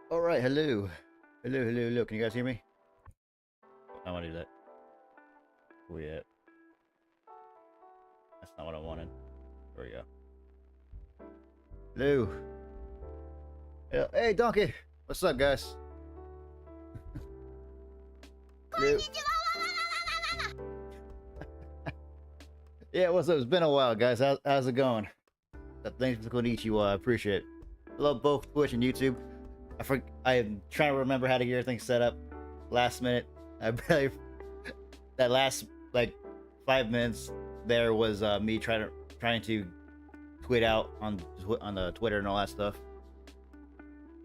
All right, hello. Hello, hello, hello. Can you guys hear me? I want to do that. Where we at? That's not what I wanted. There we go. Hello. Hey, Donkey. What's up, guys? Hello. Yeah, what's up? It's been a while, guys. How's it going? Thanks for Konnichiwa. I appreciate it. Hello, both Twitch and YouTube. I'm trying to remember how to get everything set up. Last minute. I barely. That last like 5 minutes there was me trying to tweet out on the Twitter and all that stuff.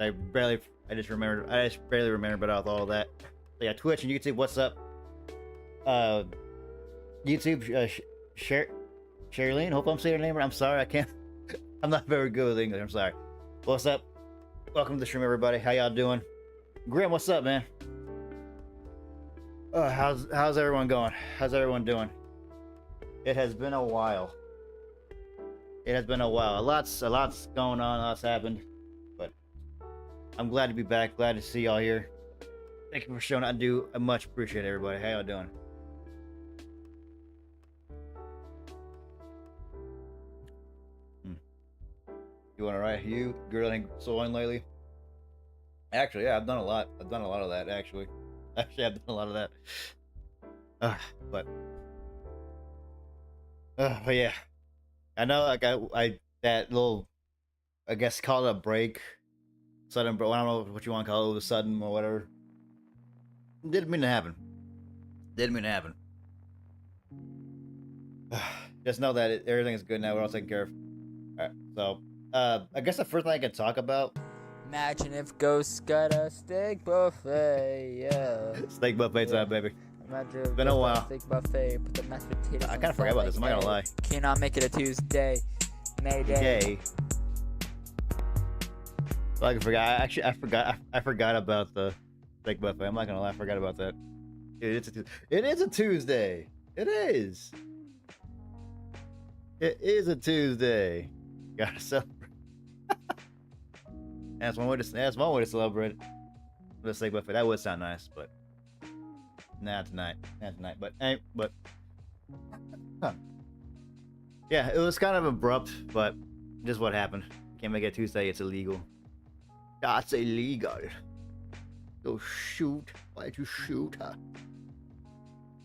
I just barely remembered about all that. So yeah, Twitch and YouTube, what's up? YouTube, Sherilyn, hope I'm saying your name right. I'm sorry, I can't. I'm not very good with English. I'm sorry. What's up? Welcome to the stream, everybody. How y'all doing? Grim, what's up, man? How's everyone going? How's everyone doing? It has been a while. It has been a while. A lot's going on. A lot's happened, but I'm glad to be back. Glad to see y'all here. Thank you for showing up. I much appreciate everybody. How y'all doing? You want to write you grilling sewing lately? Actually, yeah, I've done a lot. I've done a lot of that actually. I've done a lot of that. But yeah, I know. Like I that little, I guess call it a break, sudden. But I don't know what you want to call it, a sudden or whatever. Didn't mean to happen. Didn't mean to happen. Just know that everything is good now. We're all taken care of. All right, so I guess the first thing I can talk about. Imagine if ghosts got a steak buffet, yeah. Steak buffet time, baby. Imagine It's been a while. steak buffet, put the mashed potatoes. I kind of forgot about this. I'm not gonna lie. Cannot make it a Tuesday. Mayday. Well, I forgot. Actually, I forgot about the steak buffet. I'm not gonna lie. I forgot about that. It is a Tuesday. It is. It is a Tuesday. Gotta celebrate. That's one way to celebrate the steak buffet. That would sound nice, but not tonight. Not tonight. But huh. Yeah, it was kind of abrupt, but just what happened. Can't make it Tuesday. It's illegal. That's illegal. Go shoot. Why'd you shoot her?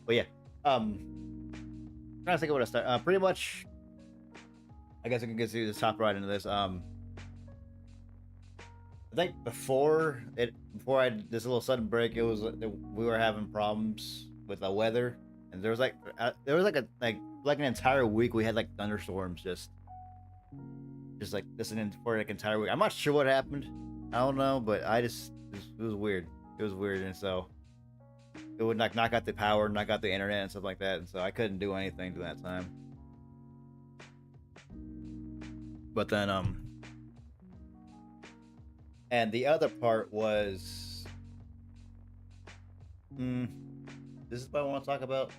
But yeah, trying to think of where to start. Pretty much, I guess I can get to the top right into this. I think before I had this little sudden break, it was we were having problems with the weather, and there was like an entire week we had like thunderstorms just like this for like entire week. I'm not sure what happened. I don't know, but it was weird. It was weird, and so it would knock out the power, knock out the internet, and stuff like that, and so I couldn't do anything to that time. But then and the other part was, this is what I want to talk about.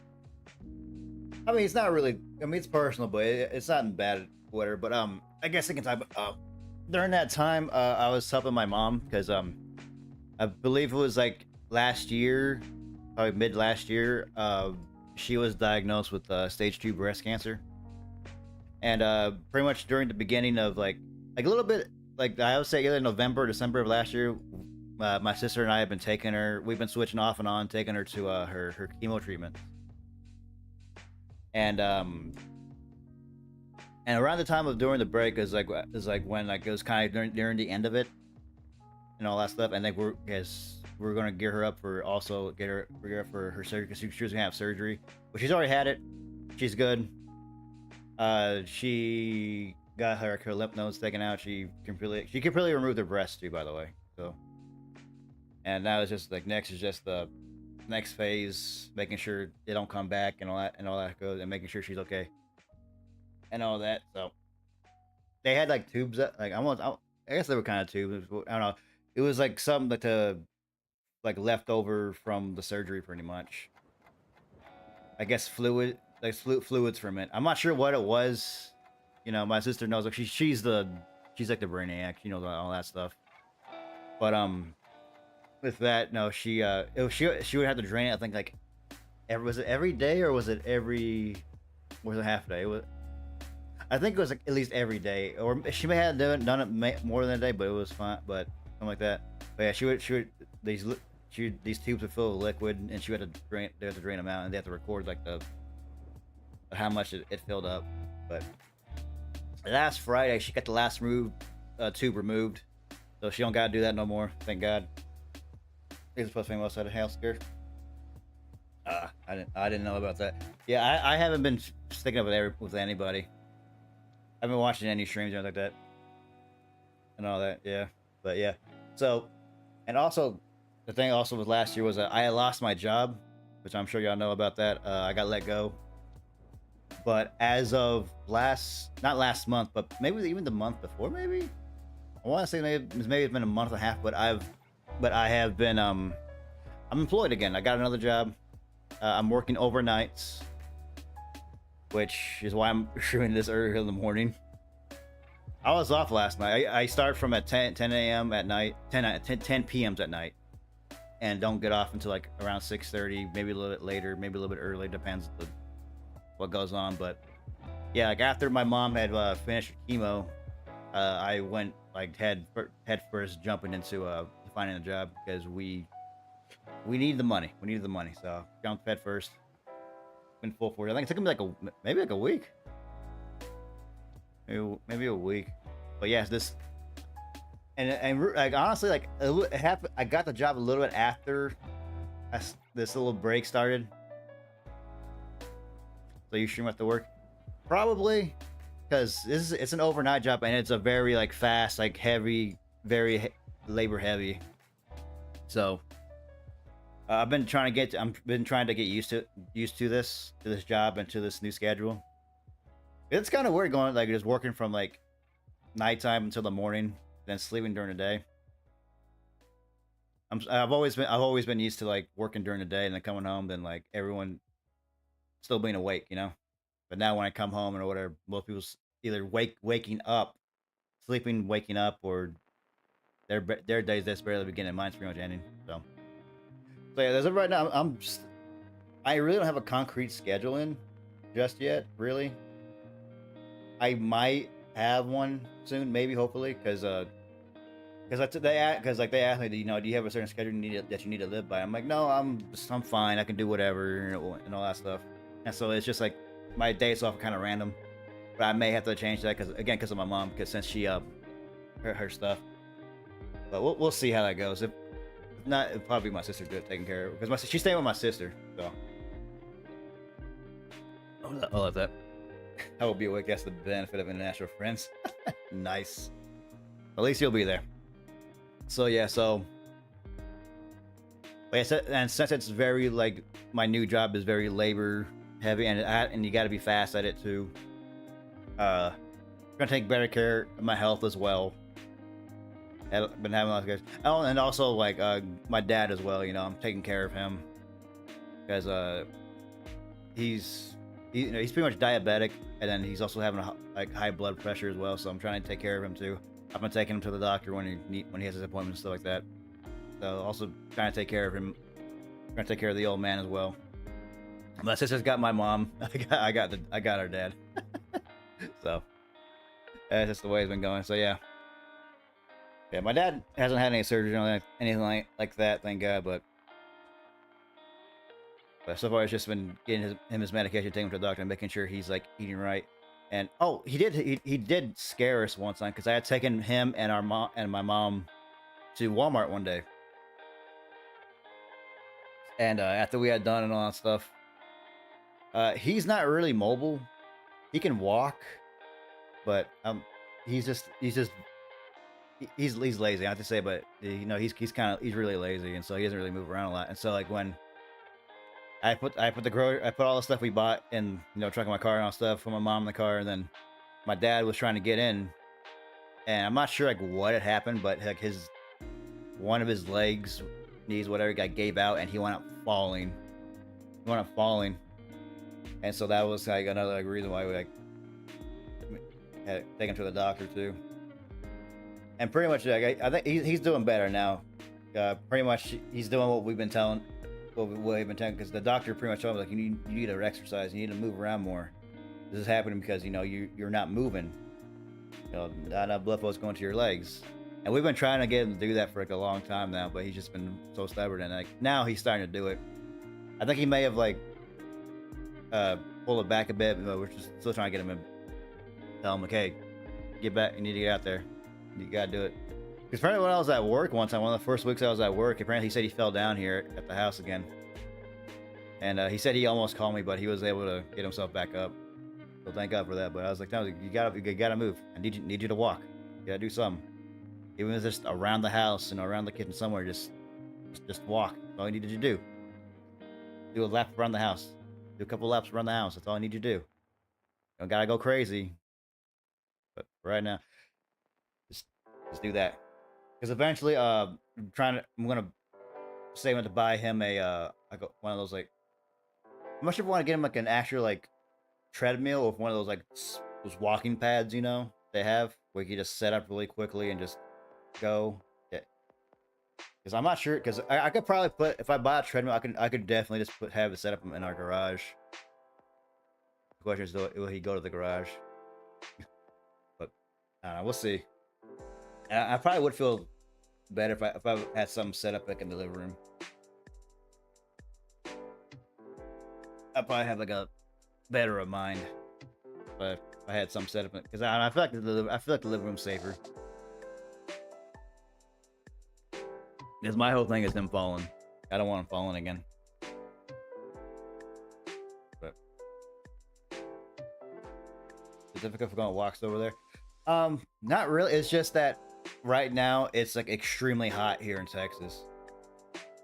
I mean, it's not really. I mean, it's personal, but it's not in bad whatever. But I guess I can talk about. During that time, I was helping my mom because I believe it was like last year, probably mid last year. She was diagnosed with stage 2 breast cancer, and pretty much during the beginning of like a little bit. Like I would say, either November, December of last year, my sister and I have been taking her. We've been switching off and on, taking her to her chemo treatment. And around the time of during the break is like when like it was kind of during the end of it, and all that stuff. And like we're gonna gear her up for gear her up for her surgery because she was gonna have surgery, but she's already had it. She's good. She got her lymph nodes taken out. She completely removed her breast too, by the way. So, and now it's just like next is just the next phase, making sure they don't come back and all that goes, and making sure she's okay and all that. So they had like tubes that I guess they were kind of tubes. I don't know. It was like something like left over from the surgery, pretty much. I guess fluids from it. I'm not sure what it was. You know, my sister knows. Like she's like the brainiac. She knows all that stuff. But with that, no, she would have to drain it. I think like was it every day or was it every was it half a day? I think it was like at least every day, or she may have done it more than a day, but it was fine. But something like that. But yeah, she would these tubes would fill with liquid, and she had to drain. They had to drain them out, and they have to record like the how much it filled up. But last Friday, she got the last tube removed, so she don't gotta do that no more. Thank God. It's supposed to be outside the house here. I didn't know about that. Yeah, I haven't been sticking up with anybody. I haven't been watching any streams or anything like that, and all that. Yeah, but yeah. So, and also, the thing also was last year was that I lost my job, which I'm sure y'all know about that. I got let go. But as of not last month, but maybe even the month before, maybe I want to say maybe it's been a month and a half. But I have been I'm employed again. I got another job. I'm working overnights, which is why I'm shooting this early in the morning. I was off last night. I start from at 10 a.m. at night, 10 p.m. at night, and don't get off until like around 6:30, maybe a little bit later, maybe a little bit early, depends what goes on. But yeah, like after my mom had finished chemo, I went like head first jumping into finding a job because we need the money. We needed the money, so jumped head first. Went full force. I think it took me maybe like a week. Maybe a week. But yes, this and like honestly, like it happened. I got the job a little bit after this little break started. So you stream at the work, probably, because it's an overnight job and it's a very like fast, like heavy, very labor heavy. So I've been trying to get used to this job and to this new schedule. It's kind of weird going like just working from like nighttime until the morning, then sleeping during the day. I've always been used to like working during the day and then coming home, then like everyone still being awake, you know. But now when I come home or whatever, most people's either waking up, sleeping, waking up, or their days that's barely beginning. Mine's pretty much ending. So yeah, as of right now, I really don't have a concrete schedule in just yet. Really, I might have one soon, maybe, hopefully, because they asked me, do you have a certain schedule that you need to live by? I'm like, no, I'm fine. I can do whatever and all that stuff. And so it's just like my days off are kind of random, but I may have to change that because of my mom, because since she her stuff. But we'll see how that goes. If not, it'll probably be my sister taking care of it, because she's staying with my sister. So I'll let that. I will be awake. That's the benefit of international friends. Nice. At least you'll be there. So yeah, and since it's very like my new job is very labor heavy, and you got to be fast at it too. Gonna take better care of my health as well. I've been having a lot of guys. Oh, and also like my dad as well. You know, I'm taking care of him because he's pretty much diabetic, and then he's also having high blood pressure as well. So I'm trying to take care of him too. I've been taking him to the doctor when he has his appointments and stuff like that. So also trying to take care of him. Trying to take care of the old man as well. My sister's got my mom. I got her dad. So that's just the way it's been going. So yeah. Yeah, my dad hasn't had any surgery or anything like that, thank God. But so far, it's just been getting his medication, taking him to the doctor, and making sure he's like eating right. And he did scare us one time because I had taken him and my mom to Walmart one day, and after we had done and all that stuff, he's not really mobile. He can walk, but he's lazy. I have to say, but he's really lazy, and so he doesn't really move around a lot. And so like when I put all the stuff we bought in trunk of my car and all stuff for my mom in the car, and then my dad was trying to get in, and I'm not sure like what had happened, but like one of his legs, knees, whatever, gave out, and he wound up falling. And so that was like another reason why we had to take him to the doctor too. And pretty much, like, I think he's doing better now. Pretty much, he's doing what we've been telling, what we've been telling, because the doctor pretty much told him, like, you need to exercise, you need to move around more. This is happening because you're not moving. Not enough blood flow's going to your legs. And we've been trying to get him to do that for like a long time now, but he's just been so stubborn. And like now he's starting to do it. I think he may have like pulled it back a bit, but we're just still trying to get him in. Tell him like, hey, get back. You need to get out there. You gotta do it. Because apparently when I was at work one time, one of the first weeks I was at work, apparently he said he fell down here at the house again. And he said he almost called me, but he was able to get himself back up. So thank God for that. But I was like, no, you gotta move. I need you to walk. You gotta do something. Even if it's just around the house, around the kitchen somewhere, just walk. That's all I needed you to do. Do a lap around the house. Do a couple laps around the house. That's all I need you to do. You don't gotta go crazy. But right now, just do that. Because eventually, I'm gonna say I'm going to buy him like one of those like. I'm not sure if I want to get him like an actual like treadmill or one of those like those walking pads, they have where you can just set up really quickly and just go. Yeah. Because I'm not sure. Because I could probably put, if I buy a treadmill, I could definitely just have it set up in our garage. The question is, will he go to the garage? But I don't know. We'll see. And I probably would feel better if I had something set up like in the living room. I'd probably have like a better of mind if I had some set up, because I feel like the living room's safer. Because my whole thing is him falling. I don't want him falling again. But is it difficult for going walks over there? Not really. It's just that right now it's like extremely hot here in Texas.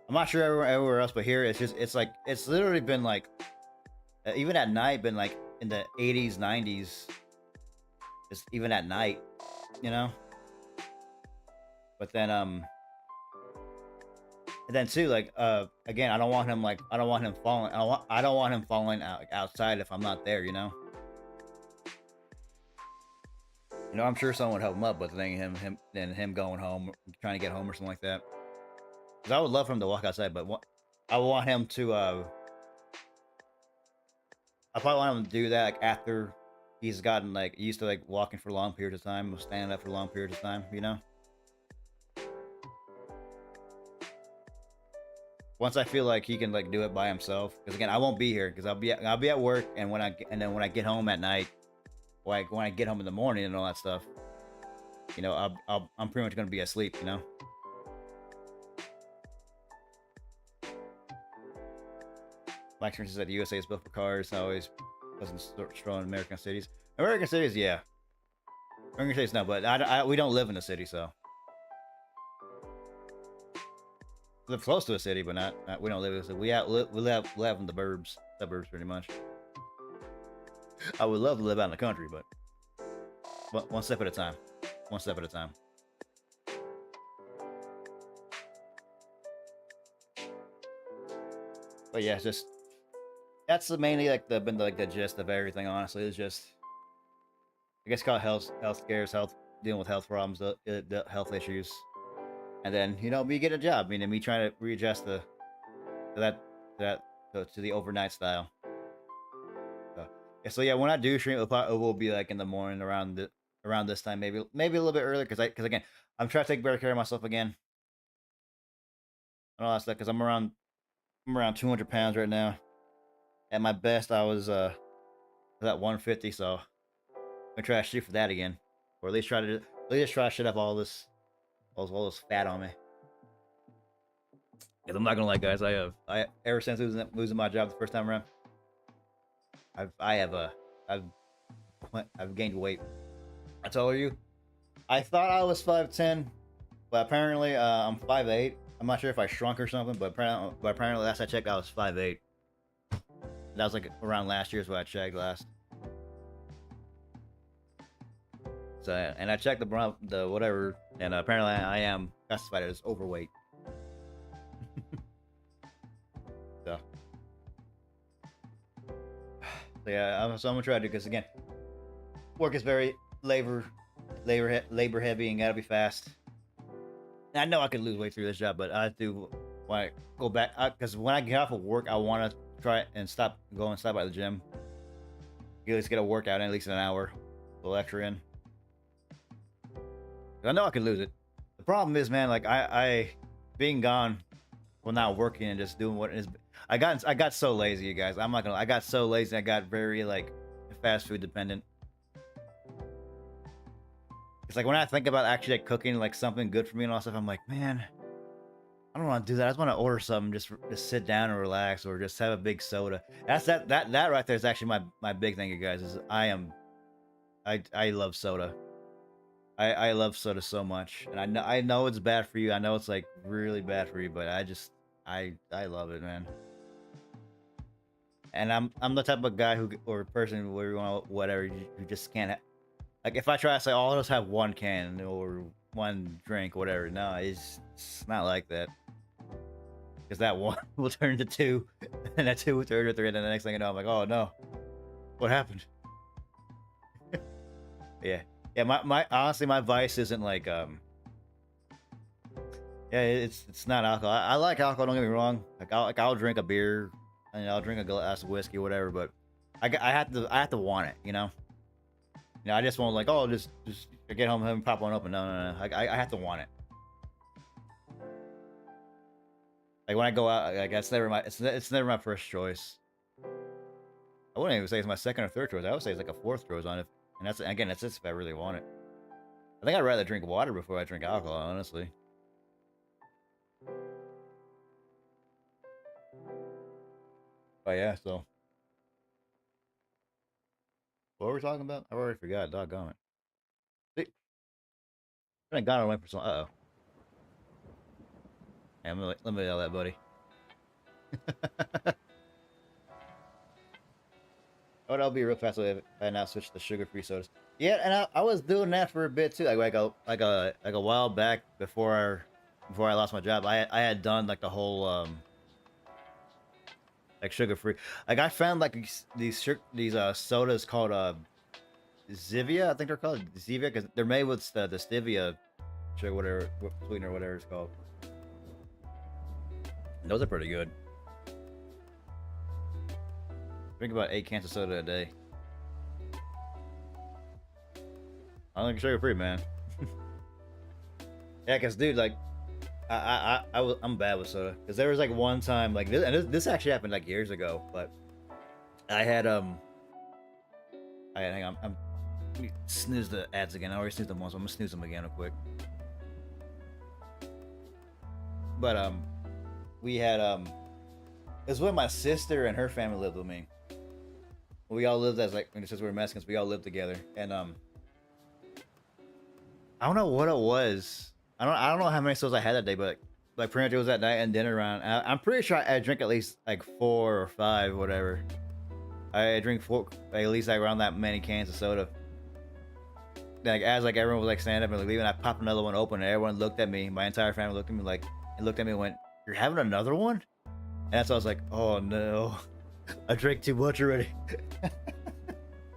I'm not sure everywhere else, but here it's literally been like, even at night, been like in the 80s, 90s. Just even at night, But then and then too, like again, I don't want him falling. I don't want him falling outside if I'm not there, I'm sure someone would help him up, but then him going home, trying to get home or something like that. Because I would love for him to walk outside, but I want him to. I probably want him to do that like after he's gotten like used to like walking for long periods of time, or standing up for long periods of time, Once I feel like he can like do it by himself, because again I won't be here because I'll be at work, and when I get home at night, like when I get home in the morning and all that stuff, I'm pretty much gonna be asleep, My experience is that the USA is built for cars. I always wasn't strong in American cities. American cities, yeah. American cities, no, but we don't live in the city, so. We live close to a city, but not we don't live in the city. We live in the suburbs pretty much. I would love to live out in the country, but one step at a time. One step at a time. But yeah, it's just that's mainly like the gist of everything. Honestly, it's just I guess called health scares, dealing with health problems, the health issues, and then me get a job. Me trying to readjust to the overnight style. So yeah, when I do stream, it will be like in the morning around this time, maybe a little bit earlier, because again, I'm trying to take better care of myself again, and all that stuff, because I'm around 200 pounds right now. At my best, I was at 150, so I'm gonna try to shoot for that again, or at least try to shut up all this fat on me. Because I'm not gonna lie, guys, I ever since losing my job the first time around, I've gained weight. I told you, I thought I was 5'10", but apparently I'm 5'8". I'm not sure if I shrunk or something, but apparently last I checked, I was 5'8". That was like around last year's when I checked last. So, and I checked the whatever, and apparently I am classified as overweight. So yeah, so I'm gonna try to do, because again, work is very labor labor heavy and gotta be fast. And I know I could lose weight through this job, but I do want to go back because when I get off of work, I want to try and stop by the gym. At least get a workout in at least an hour, a little extra in. I know I could lose it. The problem is, man, like I being gone, well, not working and just doing what is. I got so lazy, you guys. I'm not gonna. I got so lazy. I got very like fast food dependent. It's like when I think about actually like cooking like something good for me and all stuff, I'm like, man, I don't want to do that. I just want to order something, just sit down and relax, or just have a big soda. That's that right there is actually my big thing, you guys. Is I love soda. I love soda so much, and I know it's bad for you. I know it's like really bad for you, but I love it, man. And I'm the type of guy or person where you want whatever you just can't. Like if I try to say, oh, I'll just have one can or one drink, whatever. No, it's not like that. Because that one will turn into two, and that two will turn into three, and then the next thing you know, I'm like, oh no, what happened? Yeah, my honestly, my vice isn't like yeah, it's not alcohol. I like alcohol. Don't get me wrong. Like I'll drink a beer, and I'll drink a glass of whiskey, whatever. But I have to want it, you know. You know, I just won't like, oh, just get home and pop one open. No. I have to want it. Like when I go out, like it's never my first choice. I wouldn't even say it's my second or third choice. I would say it's like a fourth choice on it. And that's just if I really want it. I think I'd rather drink water before I drink alcohol, honestly. Oh yeah, so what were we talking about? I already forgot. Doggone it. See, I got away for some. Uh oh. Hey, let me yell that, buddy. Oh, that'll be real fast if I now switch to sugar-free sodas. Yeah, and I was doing that for a bit too. Like a while back before I lost my job, I had done like the whole like sugar-free. Like I found like these sodas called Zivia, I think they're called Zivia, because they're made with the stevia sugar, whatever sweetener, whatever it's called. Those are pretty good. Drink about 8 cans of soda a day. I don't think sugar free, man. Yeah, cause dude, like, I'm bad with soda. Cause there was like one time, like this, and this actually happened like years ago, but I had hang on, I'm snooze the ads again. I already snoozed them once, so I'm gonna snooze them again real quick. But we had it was when my sister and her family lived with me. We all lived as like, since we were Mexicans, we all lived together, and I don't know what it was. I don't know how many sodas I had that day, but like pretty much it was that night and dinner round. I'm pretty sure I drank at least like 4 or 5, whatever. I drink 4, like, at least like around that many cans of soda. Like as like everyone was like standing up and like leaving, I popped another one open, and everyone looked at me. My entire family looked at me and went, "You're having another one?" And that's why I was like, "Oh no, I drank too much already." And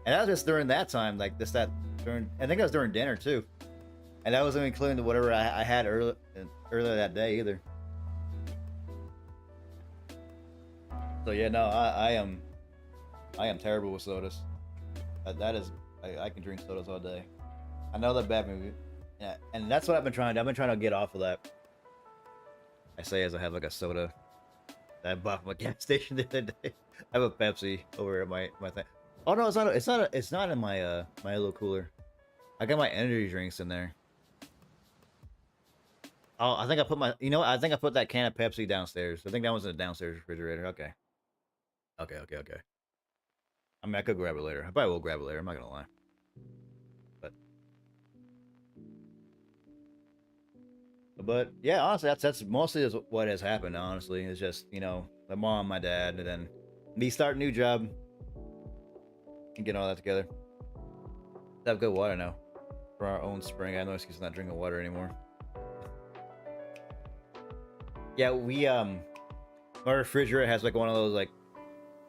that was just during that time, like during. I think that was during dinner too, and that wasn't including whatever I had earlier that day either. So yeah, no, I am terrible with sodas. That is, I can drink sodas all day. I know they're bad movie. Yeah, and that's what I've been trying to do. I've been trying to get off of that. I say as I have like a soda that I bought from a gas station the other day. I have a Pepsi over at my thing. Oh no, it's not in my my little cooler. I got my energy drinks in there. Oh, I think I put I think I put that can of Pepsi downstairs. I think that was in the downstairs refrigerator. Okay. I mean, I could grab it later. I probably will grab it later. I'm not gonna lie. But yeah, honestly, that's mostly is what has happened. Honestly, it's just my mom, my dad, and then me start a new job and get all that together. Have good water now for our own spring. I have no excuse not drinking water anymore. Yeah, we our refrigerator has like one of those like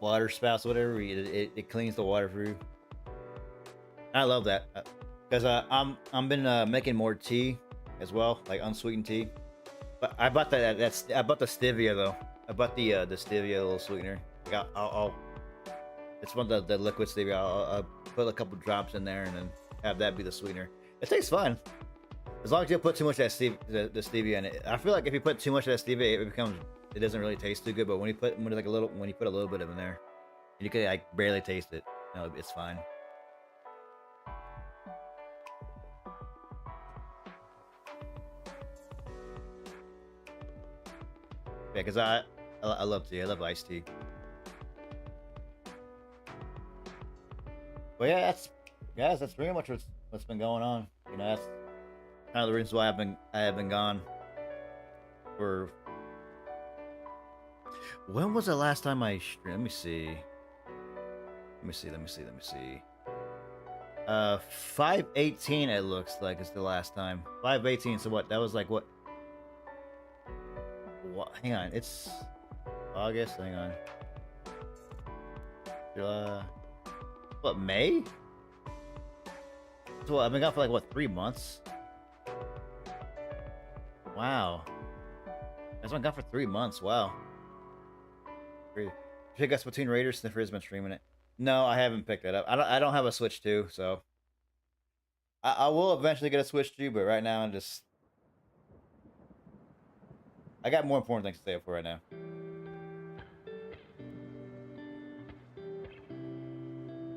water spouts, whatever. It cleans the water for you. I love that. Because I'm been making more tea as well, like unsweetened tea. But I bought I bought the stevia though. I bought the stevia little sweetener. Like I'll it's one of the liquid stevia. I'll put a couple drops in there and then have that be the sweetener. It tastes fine as long as you don't put too much of that the stevia in it. I feel like if you put too much of that stevia, it doesn't really taste too good. But when you put when you put a little bit of it in there, you can like barely taste it. No, it's fine. Yeah, because I love tea. I love iced tea. But yeah, that's pretty much what's been going on. You know, that's kind of the reasons why I have been gone. For when was the last time I streamed? Let me see. 5/18 it looks like is the last time. 5/18. So what? That was like what? What? Hang on. It's August. Hang on. July. What, May? So I've been gone for like what, 3 months? Wow. I've been gone for 3 months. Wow. Pick up Splatoon Raiders. Sniffer's been streaming it. No, I haven't picked that up. I don't have a Switch 2, so I will eventually get a Switch 2, but right now I got more important things to stay up for right now.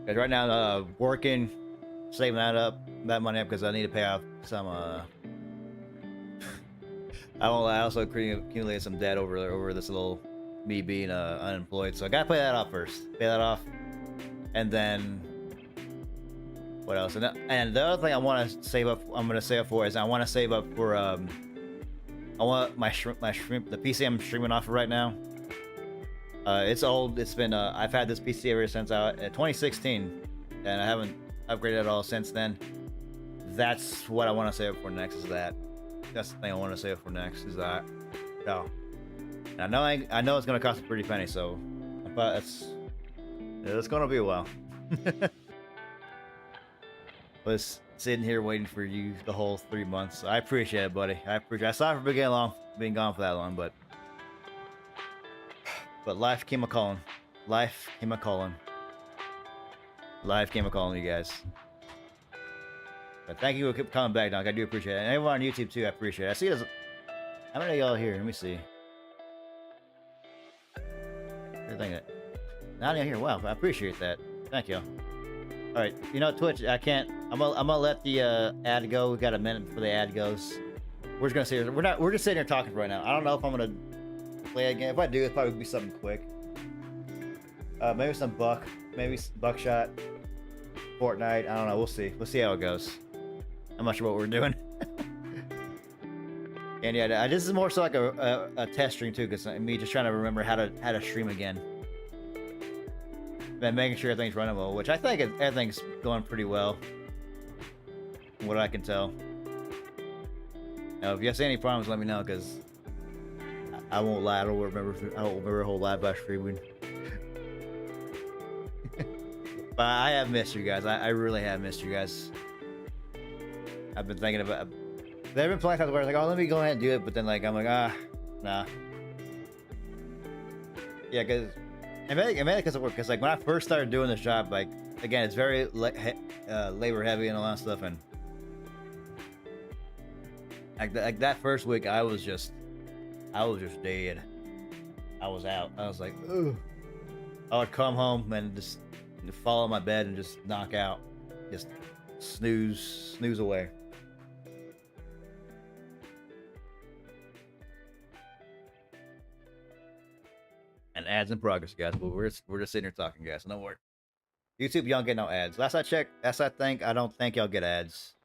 Because right now, working, saving that money up because I need to pay off some. I also accumulated some debt over this little me being unemployed, so I gotta pay that off first. Pay that off, and then what else? And the other thing I want to save up. I'm gonna save up for is I want to save up for I want my shrimp, the PC I'm streaming off of right now. It's old. It's been I've had this PC ever since 2016, and I haven't upgraded at all since then. That's what I want to save up for next. That's the thing I want to save up for next. Is that no? And I know it's gonna cost a pretty penny, so but it's gonna be a while. Was sitting here waiting for you the whole 3 months. I appreciate it, buddy. I saw for being gone for that long, but life came a calling. Life came a calling, you guys. But thank you for coming back, Doc. I do appreciate it. And everyone on YouTube too, I appreciate it. I see there's how many of y'all here? Let me see. Everything that not in here. Wow, I appreciate that. Thank you. All right, you know Twitch. I can't. I'm gonna let the ad go. We got a minute before the ad goes. We're just gonna say we're just sitting here talking right now. I don't know if I'm gonna play again. If I do, it'll probably be something quick. Maybe some buckshot, Fortnite. I don't know. We'll see. We'll see how it goes. I'm not sure what we're doing. And yeah, this is more so like a test stream too, because me just trying to remember how to stream again. And making sure everything's running well, which I think everything's going pretty well, from what I can tell. Now, if you see any problems, let me know, because I won't lie. I don't remember a whole lot about streaming. But I have missed you guys. I really have missed you guys. I've been thinking about. They've been playing something where I was like, oh, let me go ahead and do it, but then like I'm like, nah. Yeah, because. And mainly because of work. Because like when I first started doing this job, like again, it's very labor heavy and all that stuff, and like that first week, I was just dead. I was out. I was like, ugh. I would come home and just fall on my bed and just knock out, just snooze away. And ads in progress, guys. But we're just sitting here talking, guys. So don't worry. YouTube, you don't get no ads. Last I checked, I don't think y'all get ads.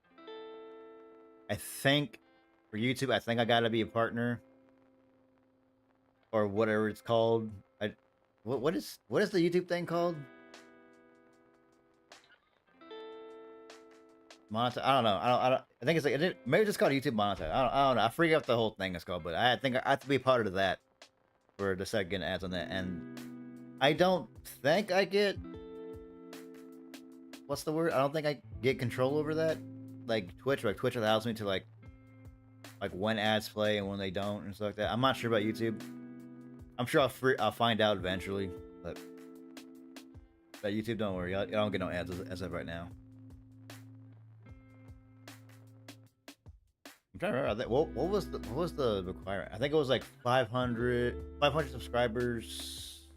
I think for YouTube, I think I gotta be a partner or whatever it's called. What is the YouTube thing called? Monetize? I don't know. I think it's like maybe it's just called YouTube Monetize. I don't know. I forget what the whole thing is called, but I think I have to be a part of that for to start getting ads on that. And I don't think I get what's the word? I don't think I get control over that. like Twitch allows me to like when ads play and when they don't and stuff like that. I'm not sure about YouTube. I'm sure I'll find out eventually, but YouTube, don't worry, I don't get no ads as of right now. I'm trying to remember. What was the requirement? I think it was like 500 subscribers.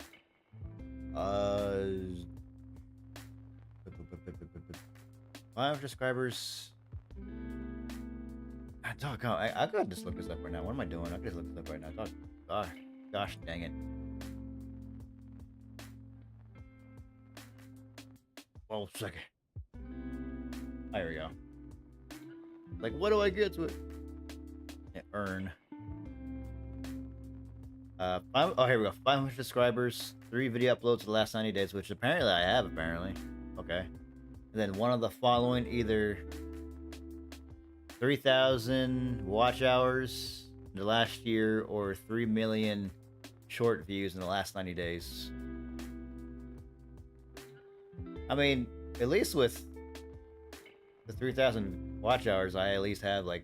500 subscribers. I could just look this up right now. What am I doing? I could just look this up right now. Gosh dang it. Oh, second. There we go. Like, what do I get to it? Earn. Oh, here we go. 500 subscribers, 3 video uploads the last 90 days, which apparently I have, apparently. Okay. And then one of the following, either 3,000 watch hours in the last year or 3 million short views in the last 90 days. I mean, at least with the 3,000 watch hours, I at least have like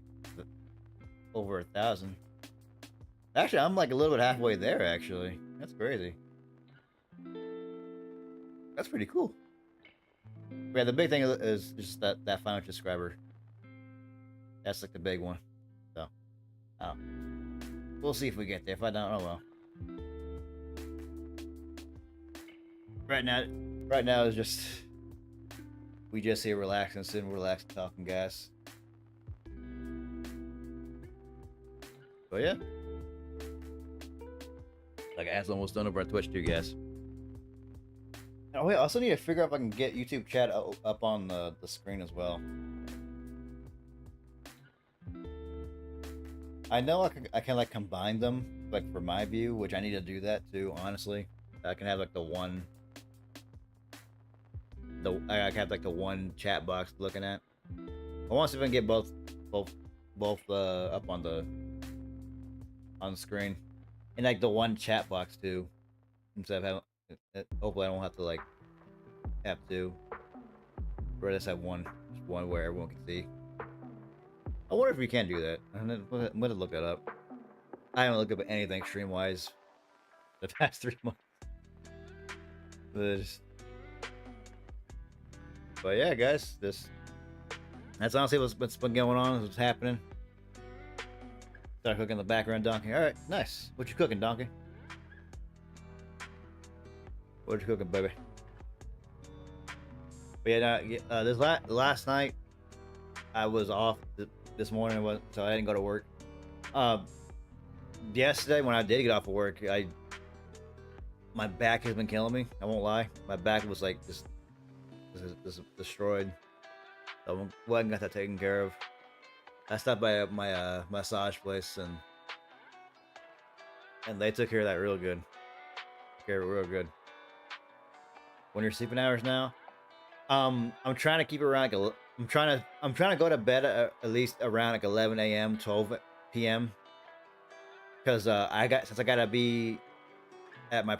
over 1,000. Actually, I'm like a little bit halfway there, actually. That's crazy. That's pretty cool. Yeah, the big thing is just that 500 subscriber. That's like the big one. So, we'll see if we get there. If I don't, oh well. Right now is just we just here relaxing, sitting, relaxing, talking, guys. But yeah, like ads almost done over on Twitch too, guys. Oh wait, I also need to figure out if I can get YouTube chat up on the screen as well. I know I can like combine them like for my view, which I need to do that too. Honestly, I can have like I have like the one chat box looking at. I want to see if I can get both up on the screen, and like the one chat box too. Instead of having, hopefully I don't have to like have two. Or just have one where everyone can see. I wonder if we can do that. I'm gonna look that up. I haven't looked up anything stream wise the past 3 months. But yeah, guys, that's honestly what's been going on, what's happening. Start cooking in the background, Donkey. All right, nice. What you cooking, Donkey? What you cooking, baby? But yeah, this last night I was off. This morning so I didn't go to work. Yesterday when I did get off of work, my back has been killing me. I won't lie. My back was like just destroyed. I went and got that taken care of. I stopped by my massage place and they took care of that real good. Real good. When you're sleeping hours now, I'm trying to keep it around like I'm trying to go to bed at least around like 11 a.m. 12 p.m. because I gotta be at my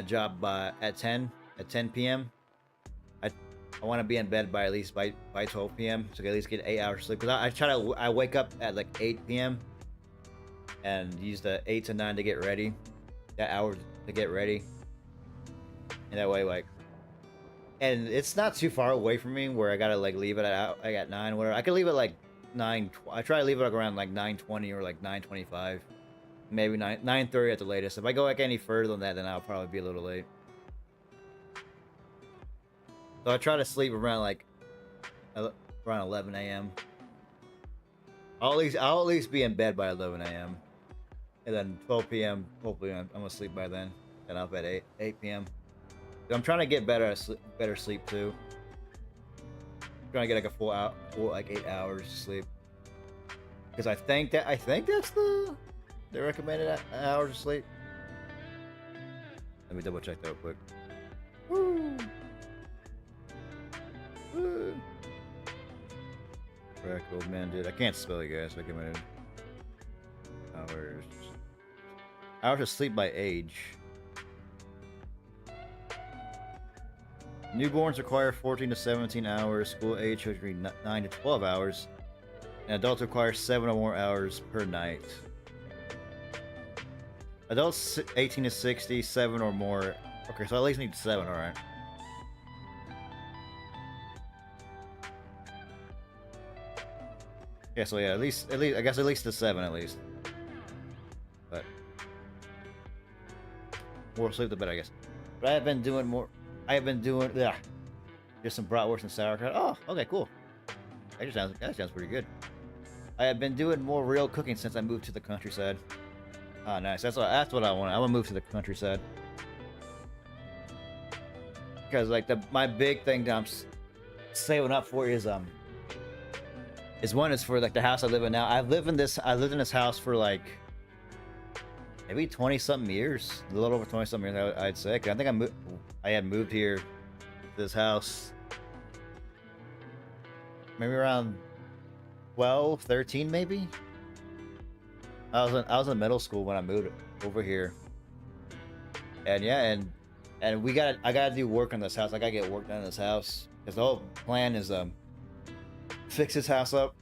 job at 10 p.m. I want to be in bed by at least by 12 p.m. so I can at least get 8 hours sleep. Because I wake up at like 8 p.m. and use the 8 to 9 to get ready. That hour to get ready. And that way, like, and it's not too far away from me where I gotta like leave it at 9, whatever. I could leave it like 9. I try to leave it like around like 9:20 or like 9:25, maybe 9:30 at the latest. If I go like any further than that, then I'll probably be a little late. So I try to sleep around like around 11 a.m. I'll at least be in bed by 11 a.m. and then 12 p.m. Hopefully I'm gonna sleep by then. And up at 8 p.m. I'm trying to get better sleep too. I'm trying to get like a full like 8 hours of sleep. Because I think that's the recommended hours of sleep. Let me double check that real quick. Woo! Woo! Old man, dude. I can't spell it, guys. Recommended hours. Hours of sleep by age. Newborns require 14 to 17 hours. School age children 9 to 12 hours. And adults require 7 or more hours per night. Adults 18 to 60, 7 or more. Okay, so I at least need 7, alright. Yeah, so yeah, at least, I guess at least the 7 at least. But more sleep the better, I guess. But I have been doing more. I have been doing, yeah, just some bratwurst and sauerkraut. Oh, okay, cool. That sounds pretty good. I have been doing more real cooking since I moved to the countryside. Ah, nice. That's what I want. I want to move to the countryside. Because like my big thing that I'm saving up for is one is for like the house I live in now. I lived in this house for like maybe 20 something years, a little over 20 something years, I'd say. 'Cause I think I had moved here to this house maybe around 12, 13 maybe. I was in middle school when I moved over here. And yeah, and I gotta do work on this house. I gotta get work done in this house. Because the whole plan is fix this house up.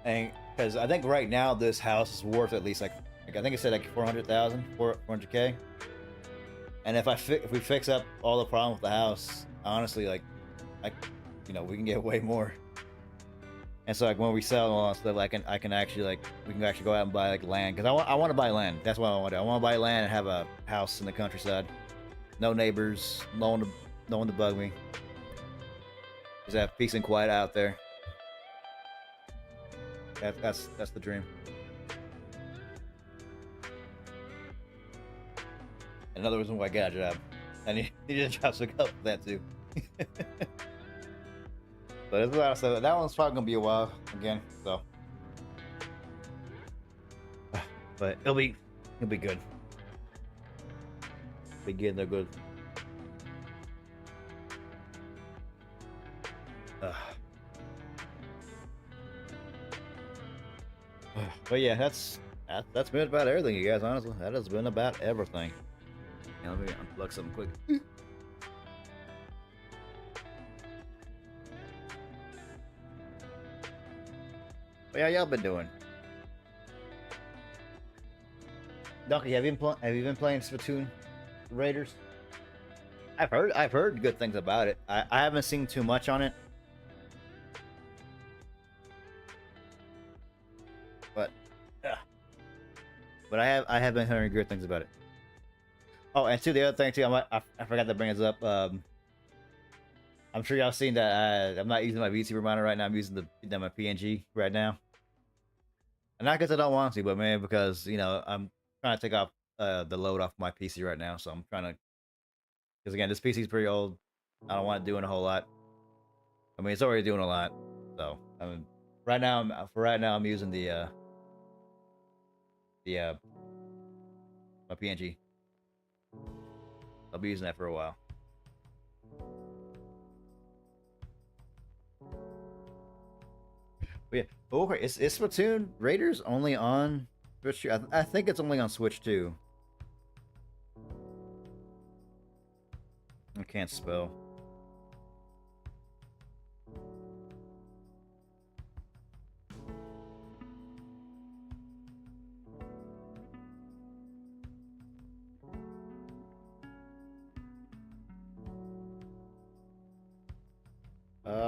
And because I think right now this house is worth at least like I think it said like 400,000, 400K. And if we fix up all the problems with the house, honestly, like we can get way more. And so like when we sell all that stuff, I can actually like we can actually go out and buy like land because I want to buy land. That's what I want to do. I want to buy land and have a house in the countryside, no neighbors, no one to bug me. Just have peace and quiet out there. That's the dream. Another reason why I got a job. I need a job so I help with that too. But as I said, that one's probably gonna be a while again. So, but it'll be good. Be good. They're good. But yeah, that's been about everything, you guys. Honestly, that has been about everything. Now, let me unplug something quick. But yeah, y'all been doing? Donkey, have you been playing Splatoon Raiders? I've heard good things about it. I haven't seen too much on it. But yeah. But I have been hearing good things about it. Oh, and the other thing too, I forgot to bring this up. I'm sure y'all seen that I'm not using my VTuber monitor right now. I'm using my PNG right now. And not because I don't want to, but man, because I'm trying to take off the load off my PC right now. So I'm trying to, because again, this PC is pretty old. I don't want it doing a whole lot. I mean, it's already doing a lot. So I mean, right now I'm using my PNG. I'll be using that for a while. But yeah, okay, is Splatoon Raiders only on Switch 2? I think it's only on Switch 2. I can't spell.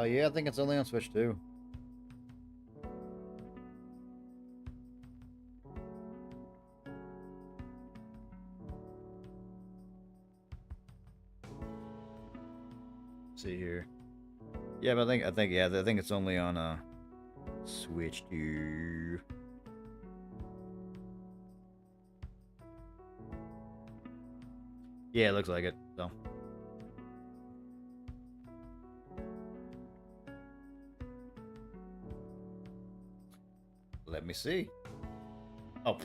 Yeah, I think it's only on Switch 2. See here. Yeah, but I think it's only on Switch 2. Yeah, it looks like it. So. Let me see. Oh,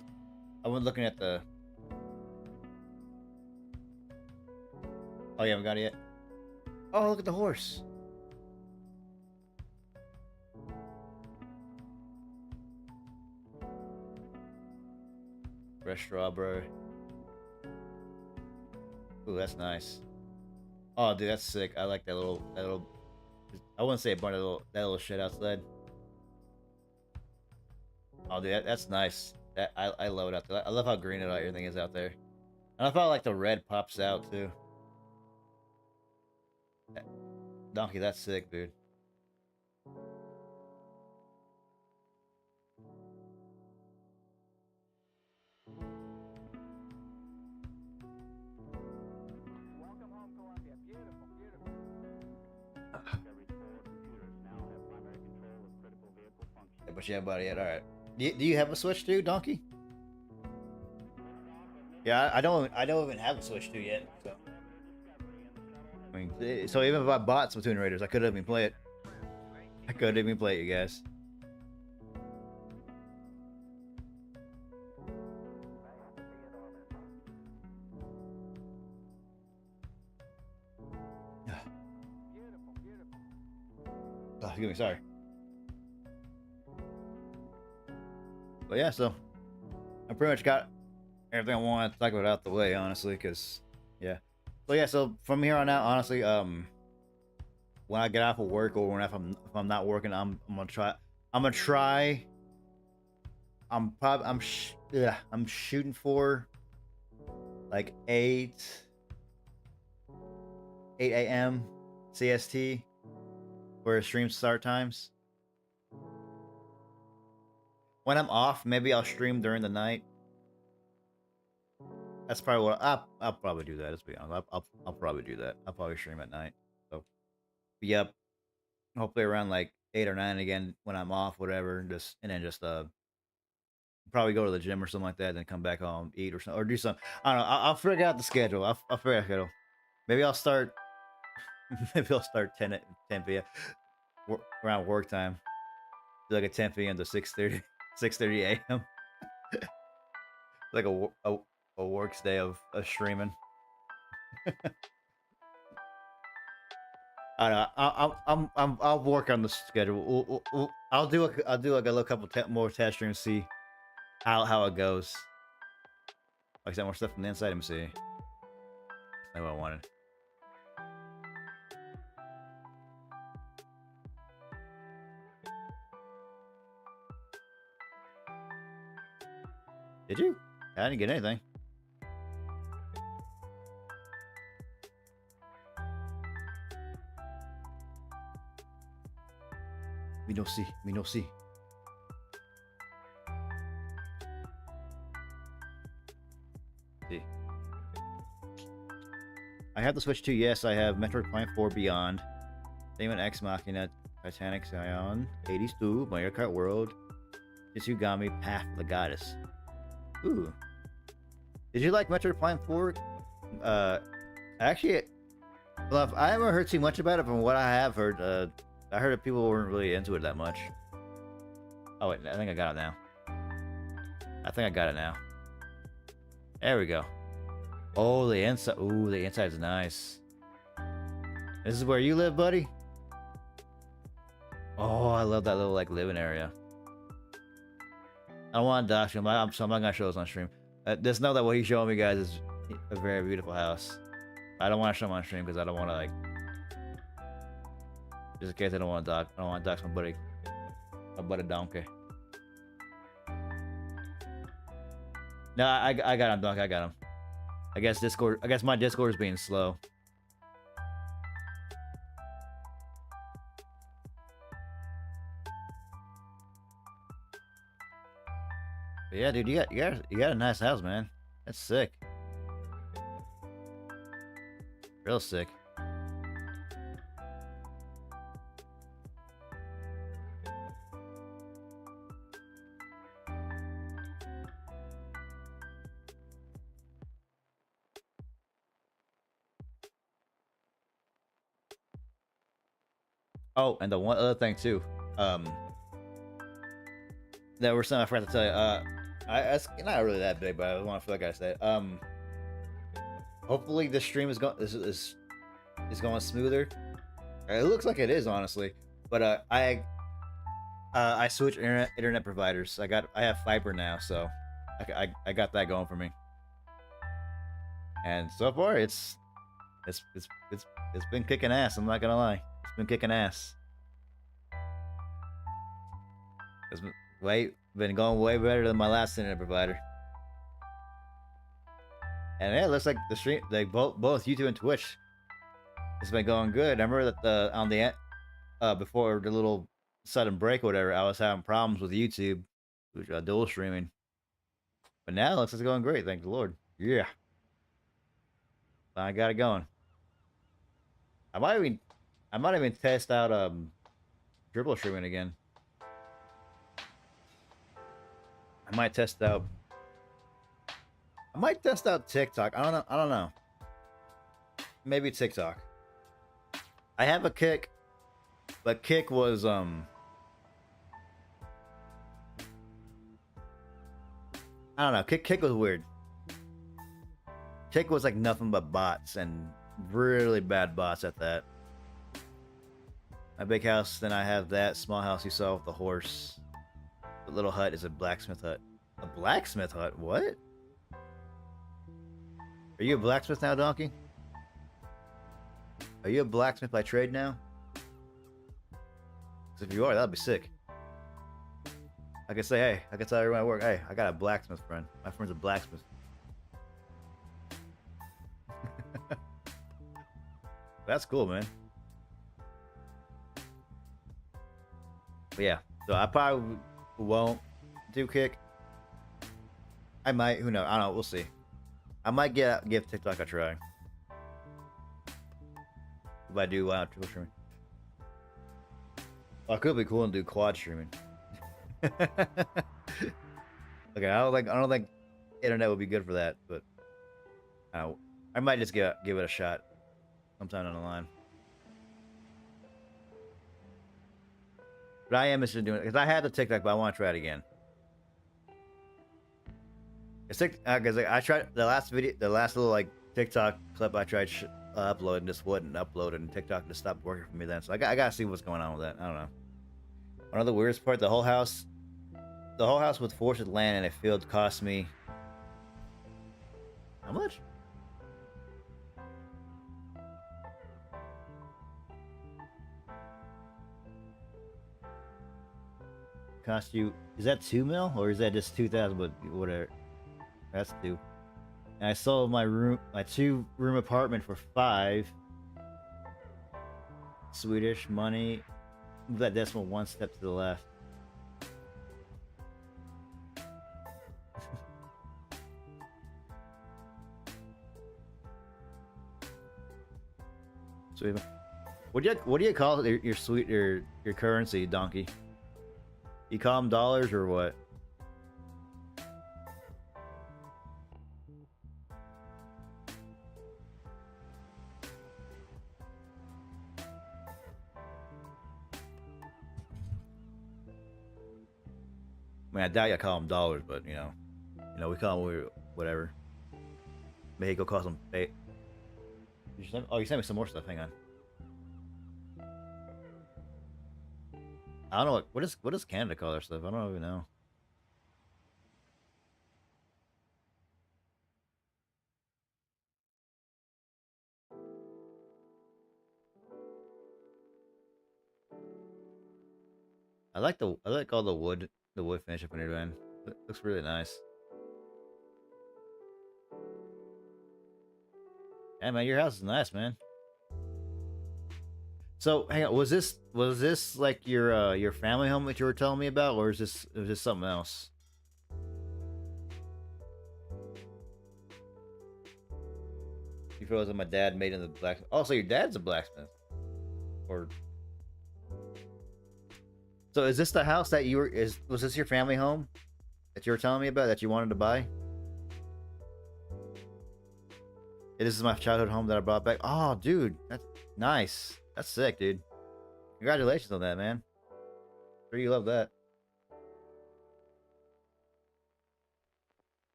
I was looking at the. Oh, you haven't got it yet? Oh, look at the horse. Fresh strawberry. Ooh, that's nice. Oh, dude, that's sick. I like that little. I wouldn't say a bunch of that little shit outside. Oh, dude, that's nice. I love it out there. I love how green everything is out there. And I felt like the red pops out too. Donkey, that's sick, dude. Welcome home, Columbia. Beautiful, beautiful. Yeah, but yeah, buddy. All right. Do you have a Switch 2, Donkey? Yeah, I don't even have a Switch 2 yet. So. I mean, so even if I bought some Tomb Raiders, I couldn't even play it. I couldn't even play it, you guys. Beautiful, beautiful. Oh, excuse me, sorry. But yeah, so I pretty much got everything I wanted to talk about out the way, honestly, because yeah. So yeah, so from here on out, honestly, when I get off of work or when if I'm not working, I'm gonna try. I'm shooting for like 8 a.m. CST for stream start times. When I'm off, maybe I'll stream during the night. That's probably what I'll probably do that. Let's be honest. I'll probably do that. I'll probably stream at night. So, yep. Hopefully around like 8 or 9 again when I'm off, whatever. And then probably go to the gym or something like that. Then come back home, eat or something, or do something. I don't know. I'll figure out the schedule. I'll figure out the schedule. Maybe I'll start. Maybe I'll start 10 p.m. Around work time. Do like a 10 p.m. to 6:30 a.m. Like a works day of streaming. I don't know. I'll work on the schedule. I'll do like a little couple more test streams, see how it goes. Like I said, more stuff from the inside. Let me see. That's not what I wanted. Did you? I didn't get anything. Me no see. Me no see. See. I have the Switch 2. Yes, I have Metroid Prime 4 Beyond, Demon X Machina, Titanic Scion, Hades 2, Mario Kart World, Tsugami Path of the Goddess. Ooh. Did you like Metroid Prime 4? Actually, well, I haven't heard too much about it. From what I have heard, I heard that people weren't really into it that much. Oh wait, I think I got it now. I think I got it now. There we go. Oh, the inside. Ooh, the inside is nice. This is where you live, buddy? Oh, I love that little like living area. I don't want to dox him, so I'm not gonna show this on stream. Just know that what he's showing me, guys, is a very beautiful house. I don't want to show him on stream because I don't want to like, just in case I don't want to dox my buddy donkey. No, I got him, donkey. I got him. I guess my Discord is being slow. But yeah, dude, you got a nice house, man. That's sick. Real sick. Oh, and the one other thing too, that we're something I forgot to tell you. It's not really that big, but I want to feel like I said. Hopefully this stream is going smoother. It looks like it is, honestly. But I switched internet providers. I have fiber now, so I got that going for me. And so far it's It's been kicking ass. I'm not gonna lie. It's been kicking ass. It's been going way better than my last internet provider. And yeah, it looks like the stream, like both YouTube and Twitch, it's been going good. I remember that on the before the little sudden break or whatever, I was having problems with YouTube, which dual streaming. But now it looks like it's going great. Thank the Lord. Yeah, I got it going. I might even test out dribble streaming again. I might test out TikTok. I don't know. Maybe TikTok. I have a Kick, but Kick was I don't know. Kick was weird. Kick was like nothing but bots and really bad bots at that. My big house, then I have that small house you saw with the horse. The little hut is a blacksmith hut. A blacksmith hut? What? Are you a blacksmith now, Donkey? Are you a blacksmith by trade now? Because if you are, that'd be sick. I could say, hey, I could tell everyone at work, hey, I got a blacksmith friend. My friend's a blacksmith. That's cool, man. But yeah, so I probably won't do Kick. I might, who knows? I don't know, we'll see. I might give TikTok a try. If I do triple streaming. Well, it could be cool and do quad streaming. Okay, I don't think internet would be good for that, but I might just give it a shot sometime down the line. But I am interested in doing it because I had the TikTok, but I want to try it again. It's because I tried the last little like TikTok clip I tried uploading, just wouldn't upload, and TikTok just stopped working for me then. So I gotta see what's going on with that. I don't know. One of the weirdest part, the whole house with forested land and a field cost me how much? Cost you, is that 2 mil or is that just 2,000? But whatever, that's 2. And I sold my 2-room apartment for 5 Swedish money. Move that decimal 1 step to the left. So, what do you call your currency, Donkey? You call them dollars or what? I mean, I doubt you call them dollars, but you know, we call them whatever. Mexico calls them. You sent me some more stuff. Hang on. I don't know what does Canada call their stuff. I don't even know. I like all the wood finish up in here, man. It looks really nice. Yeah, man, your house is nice, man. So, hang on, was this like your family home that you were telling me about, or is this something else? You feel as if my dad made in the blacksmith. Oh, so your dad's a blacksmith, or? So, is this the house that was this your family home that you were telling me about that you wanted to buy? This is my childhood home that I brought back. Oh, dude, that's nice. That's sick, dude. Congratulations on that, man. Sure you love that.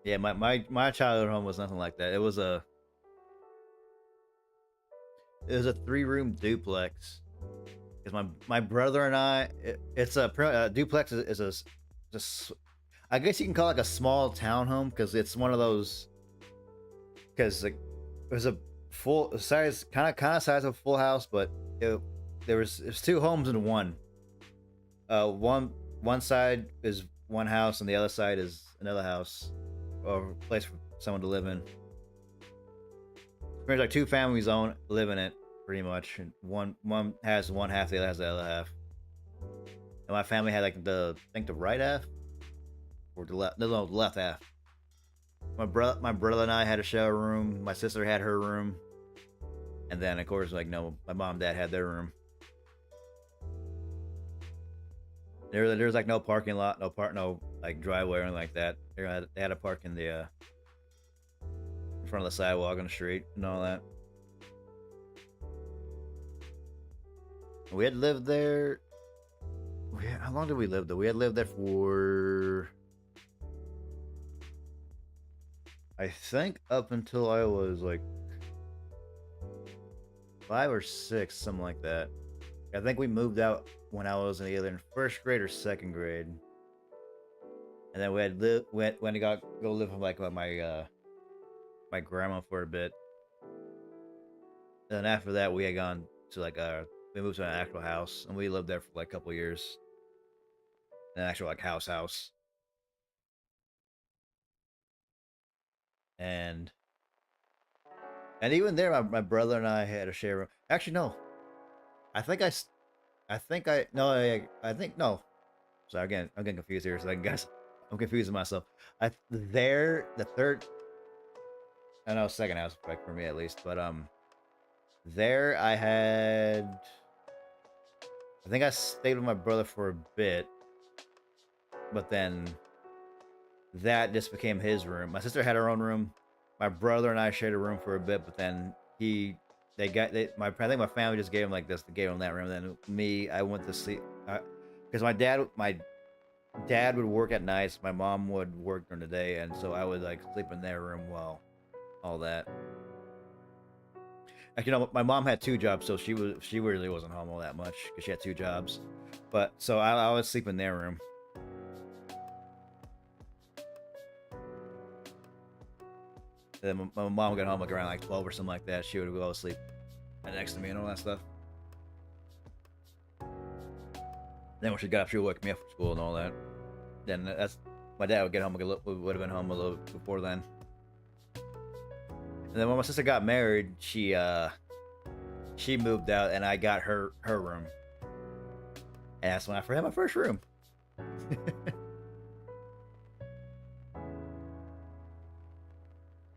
Yeah, my childhood home was nothing like that. It was a 3-room duplex. Because my brother and I, it's a duplex is a I guess you can call it like a small townhome because it's one of those because like it was a full size, kind of size of a full house, but there's two homes in one. One side is one house, and the other side is another house, or place for someone to live in. There's like two families live in it, pretty much. And one has one half, the other has the other half. And my family had like I think the right half, or the left, no, the left half. My brother and I had a shower room. My sister had her room, and then of course, like no, my mom and dad had their room. There's like no parking lot, no like driveway or anything like that. They had to park in the in front of the sidewalk on the street and all that. We had lived there. How long did we live there? We had lived there for, I think, up until I was like 5 or 6, something like that. I think we moved out when I was either in first grade or second grade, and then we had went to go live with like my grandma for a bit. And then after that, we had gone to like we moved to an actual house, and we lived there for like a couple years. An actual like house, and even there, my brother and I had a share room. Actually, no, I think no, I think no. So again, I'm getting confused here. So I guess I'm confusing myself. The third, I know second house like for me at least, but there I think I stayed with my brother for a bit, but then that just became his room. My sister had her own room. My brother and I shared a room for a bit, but then I think my family just gave him like this, gave him that room. Then me, I went to sleep because my dad would work at nights. My mom would work during the day, and so I would like sleep in their room while all that. Actually, no, my mom had 2 jobs, so she really wasn't home all that much because she had 2 jobs. But so I would sleep in their room. And then my mom would get home like around like 12 or something like that. She would go to sleep next to me and all that stuff. Then when she got up, she would wake me up for school and all that. Then my dad would get home would have been home a little before then. And then when my sister got married, she moved out, and I got her room. And that's when I had my first room.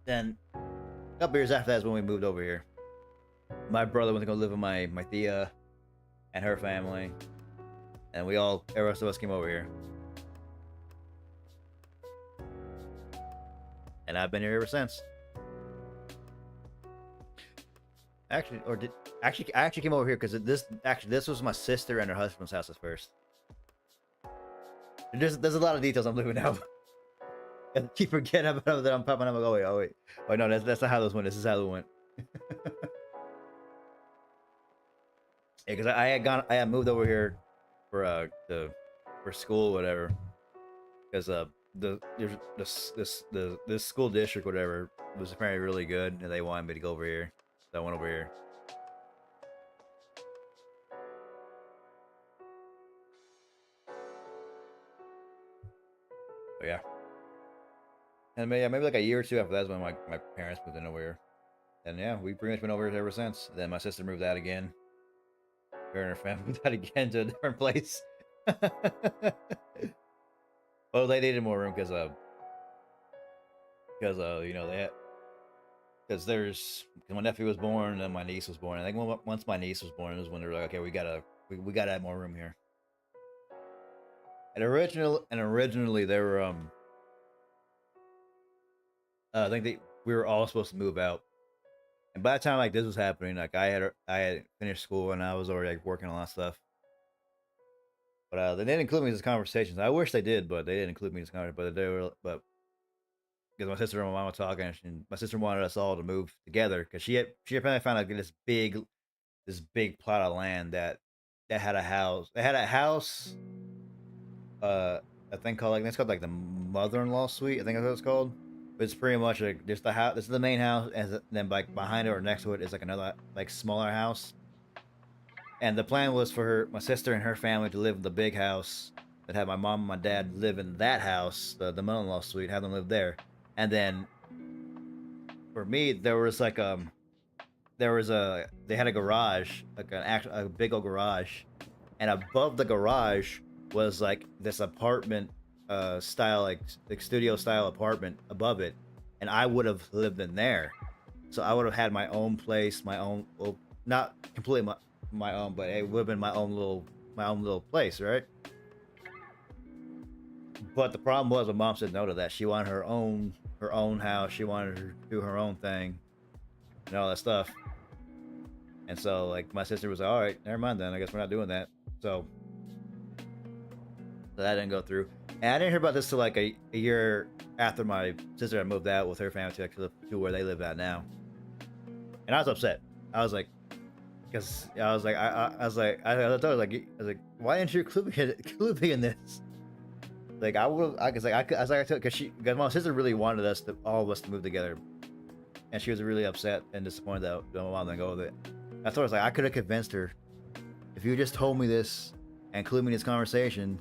Then a couple years after that is when we moved over here. My brother went to go live with my Thea and her family, and the rest of us came over here. And I've been here ever since. I actually came over here because this was my sister and her husband's house at first. There's a lot of details I'm leaving out. I keep forgetting about that. I'm popping up. Oh wait. Oh no, that's not how those went. This is how they went. Yeah, because I had moved over here for school or whatever. Because this school district whatever was apparently really good, and they wanted me to go over here, so I went over here. But yeah. And maybe like a year or 2 after that is when my parents moved in over here. And yeah, we've pretty much been over here ever since. Then my sister moved out again. Her and her family moved out again to a different place. Well, they needed more room because you know because my nephew was born and then my niece was born. I think once my niece was born, it was when they were like, okay, we gotta add more room here. And originally they were I think we were all supposed to move out, and by the time like this was happening, like I had finished school and I was already like working on a lot of stuff. But they didn't include me in these conversations. I wish they did, but they didn't include me in this conversation. But because my sister and my mom were talking, and my sister wanted us all to move together because she apparently found like this big plot of land that had a house. It had a house, a thing called it's called like the mother-in-law suite. I think that's what it's called. It's pretty much like just the house. This is the main house, and then like behind it or next to it is like another like smaller house. And the plan was for my sister and her family to live in the big house that had my mom and my dad live in that house, the mother-in-law suite, have them live there. And then for me, there was like they had a garage, like a big old garage, and above the garage was like this apartment style, like studio style apartment above it, and I would have lived in there. So I would have had my own place, my own, well, not completely my own, but it would have been my own little place, right? But the problem was my mom said no to that. She wanted her own house. She wanted to do her own thing and all that stuff. And so like my sister was like, all right, never mind then. I guess we're not doing that. So that didn't go through. And I didn't hear about this till like a year after my sister had moved out with her family to where they live at now. And I was upset. I was like, because I was like, I was like, why didn't you include me in this? Like I would, because my sister really wanted all of us to move together, and she was really upset and disappointed that my mom didn't go with it. I thought I was like, I could have convinced her. If you just told me this and included me in this conversation,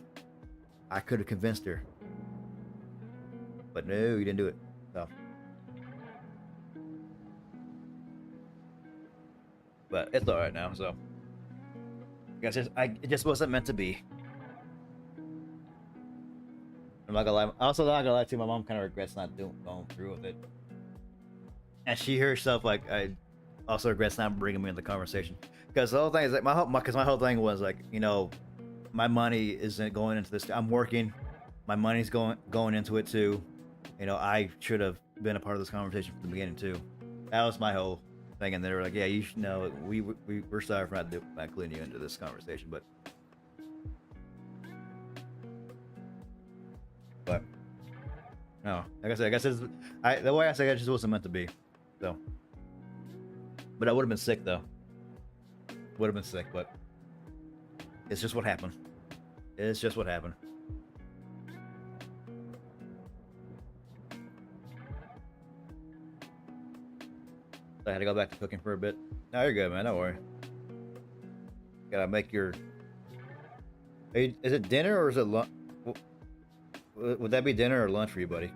I could have convinced her. But no, you didn't do it. So. But it's all right now. So. It just wasn't meant to be. I'm not gonna lie. Also, not gonna lie to you, my mom kind of regrets not going through with it. And she herself, like, I also regrets not bringing me in the conversation. Because the whole thing is like my whole thing was like, you know, my money isn't going into this. I'm working, my money's going into it too. You know, I should have been a part of this conversation from the beginning too. That was my whole thing, and they were like, yeah, you should know. We're sorry for not including you into this conversation, but no, like I said, I guess the way I said it just wasn't meant to be. So, but I would have been sick though. Would have been sick, but it's just what happened. It's just what happened. I had to go back to cooking for a bit. No, you're good, man. Don't worry. Gotta make your. Is it dinner or is it lunch? Would that be dinner or lunch for you, buddy?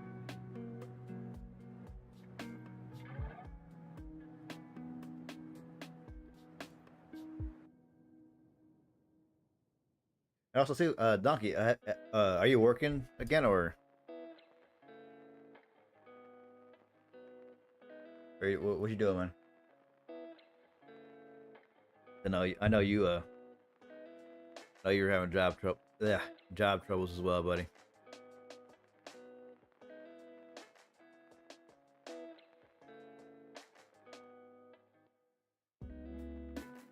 I also see, Donkey, are you working again, or what you doing, man? I know you you're having job troubles as well, buddy.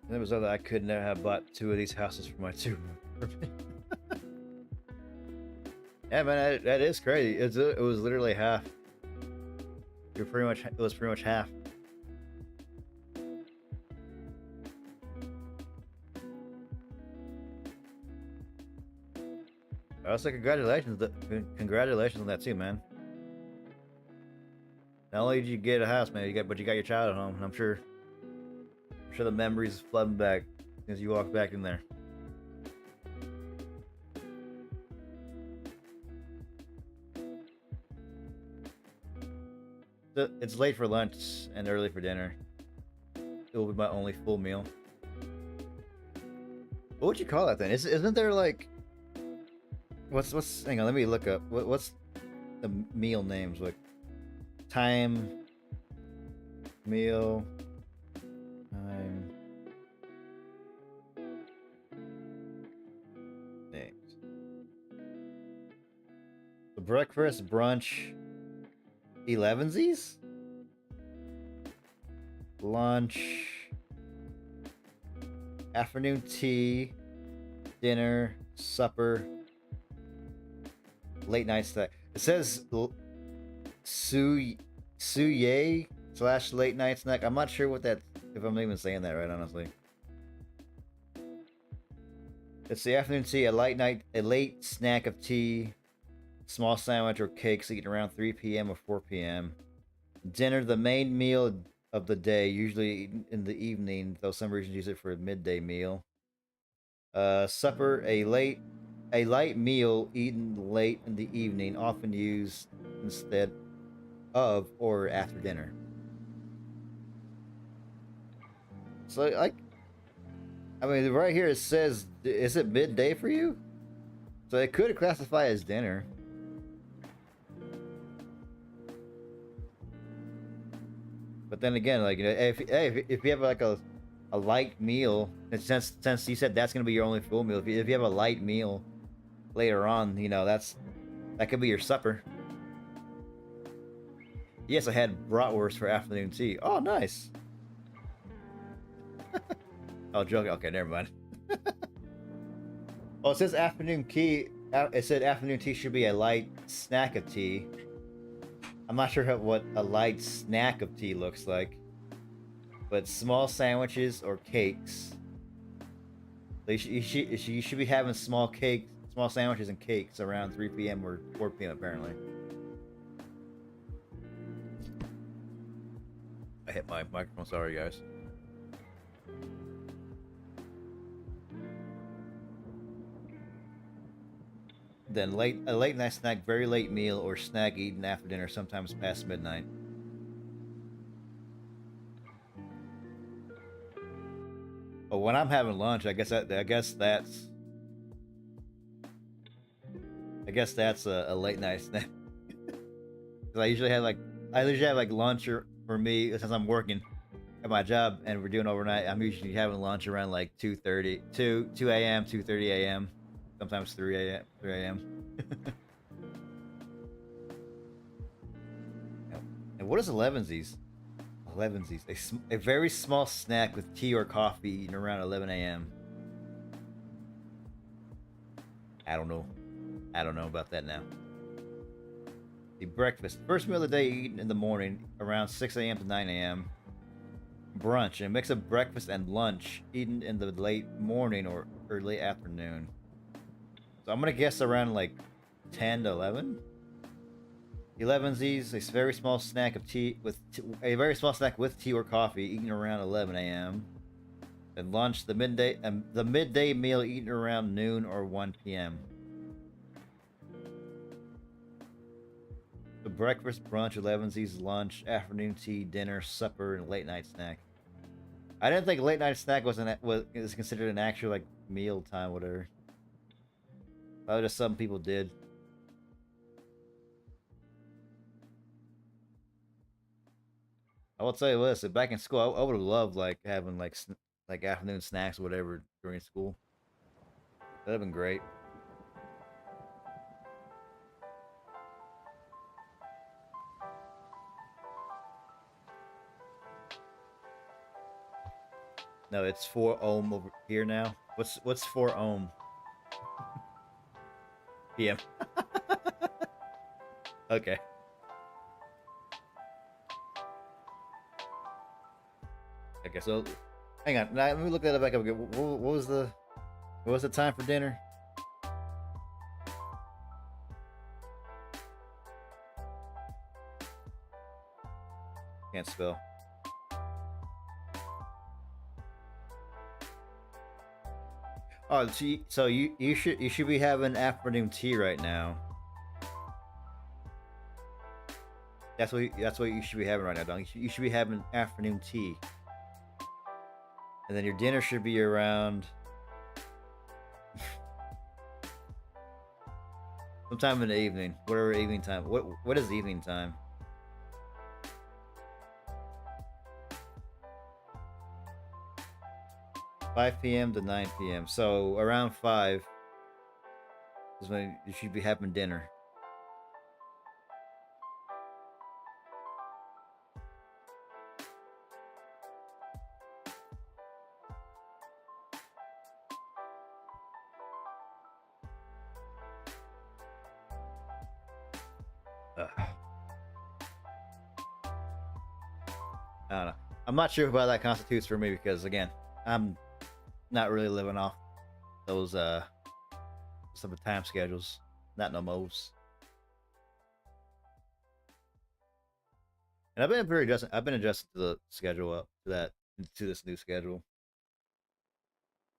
It was other I could never have bought 2 of these houses for my 2 Yeah, man, that is crazy. It was literally half. It was pretty much half. I was like, congratulations on that too, man. Not only did you get a house, man, but you got your child at home, and I'm sure the memories flooding back as you walk back in there. It's late for lunch and early for dinner. It will be my only full meal. What would you call that then? Isn't there like what's hang on, let me look up what's the meal names, like time, meal, time, names. The breakfast, brunch, 11sies, lunch, afternoon tea, dinner, supper, late night snack. It says suye / late night snack. I'm not sure what that, if I'm even saying that right, honestly. It's the afternoon tea, a late snack of tea, Small sandwich or cakes eaten around 3 p.m. or 4 p.m. Dinner, the main meal of the day, usually eaten in the evening, though some regions use it for a midday meal. Supper, a light meal eaten late in the evening, often used instead of or after dinner. So, like, I mean, right here it says, is it midday for you? So it could classify as dinner. But then again, like, you know, if you have like a light meal, and since you said that's gonna be your only full meal, if you have a light meal later on, you know, that could be your supper. Yes, I had bratwurst for afternoon tea. Oh, nice. Oh, joking. Okay, never mind. Oh, it says afternoon tea. It said afternoon tea should be a light snack of tea. I'm not sure what a light snack of tea looks like, but small sandwiches or cakes. So you should be having small sandwiches and cakes around 3 p.m. or 4 p.m. apparently. I hit my microphone. Sorry, guys. Then a late night snack, very late meal, or snack eaten after dinner, sometimes past midnight. But when I'm having lunch, I guess that's a late night snack. 'Cause I usually have like lunch for me since I'm working at my job and we're doing overnight. I'm usually having lunch around like 2 a.m., 2:30 a.m. Sometimes 3 a.m. And what is elevensies? Elevensies, a very small snack with tea or coffee eaten around 11 a.m. I don't know about that now. The breakfast, first meal of the day eaten in the morning around 6 a.m. to 9 a.m. Brunch, a mix of breakfast and lunch eaten in the late morning or early afternoon. So I'm gonna guess around like 10 to 11. 11sies, a very small snack of tea with tea or coffee eaten around 11 a.m. And lunch, the midday meal eaten around noon or 1 p.m. The breakfast, brunch, 11sies, lunch, afternoon tea, dinner, supper, and late night snack. I didn't think late night snack was considered an actual like meal time, whatever. Probably just some people did. I will tell you this: back in school, I would have loved like having like afternoon snacks, or whatever, during school. That'd have been great. No, it's 4 ohm over here now. What's 4 ohm? PM. Okay. Okay, so hang on. Now, let me look that back up again. What was the time for dinner? Can't spell. Oh, so you should be having afternoon tea right now. That's what you should be having right now, Don. You should be having afternoon tea. And then your dinner should be around sometime in the evening, whatever evening time. What is evening time? Five p.m. to 9 p.m. So around 5 is when you should be having dinner. I don't know. I'm not sure what that constitutes for me because again, I'm not really living off those some of the time schedules. Not no most. And I've been adjusting to the schedule up to this new schedule.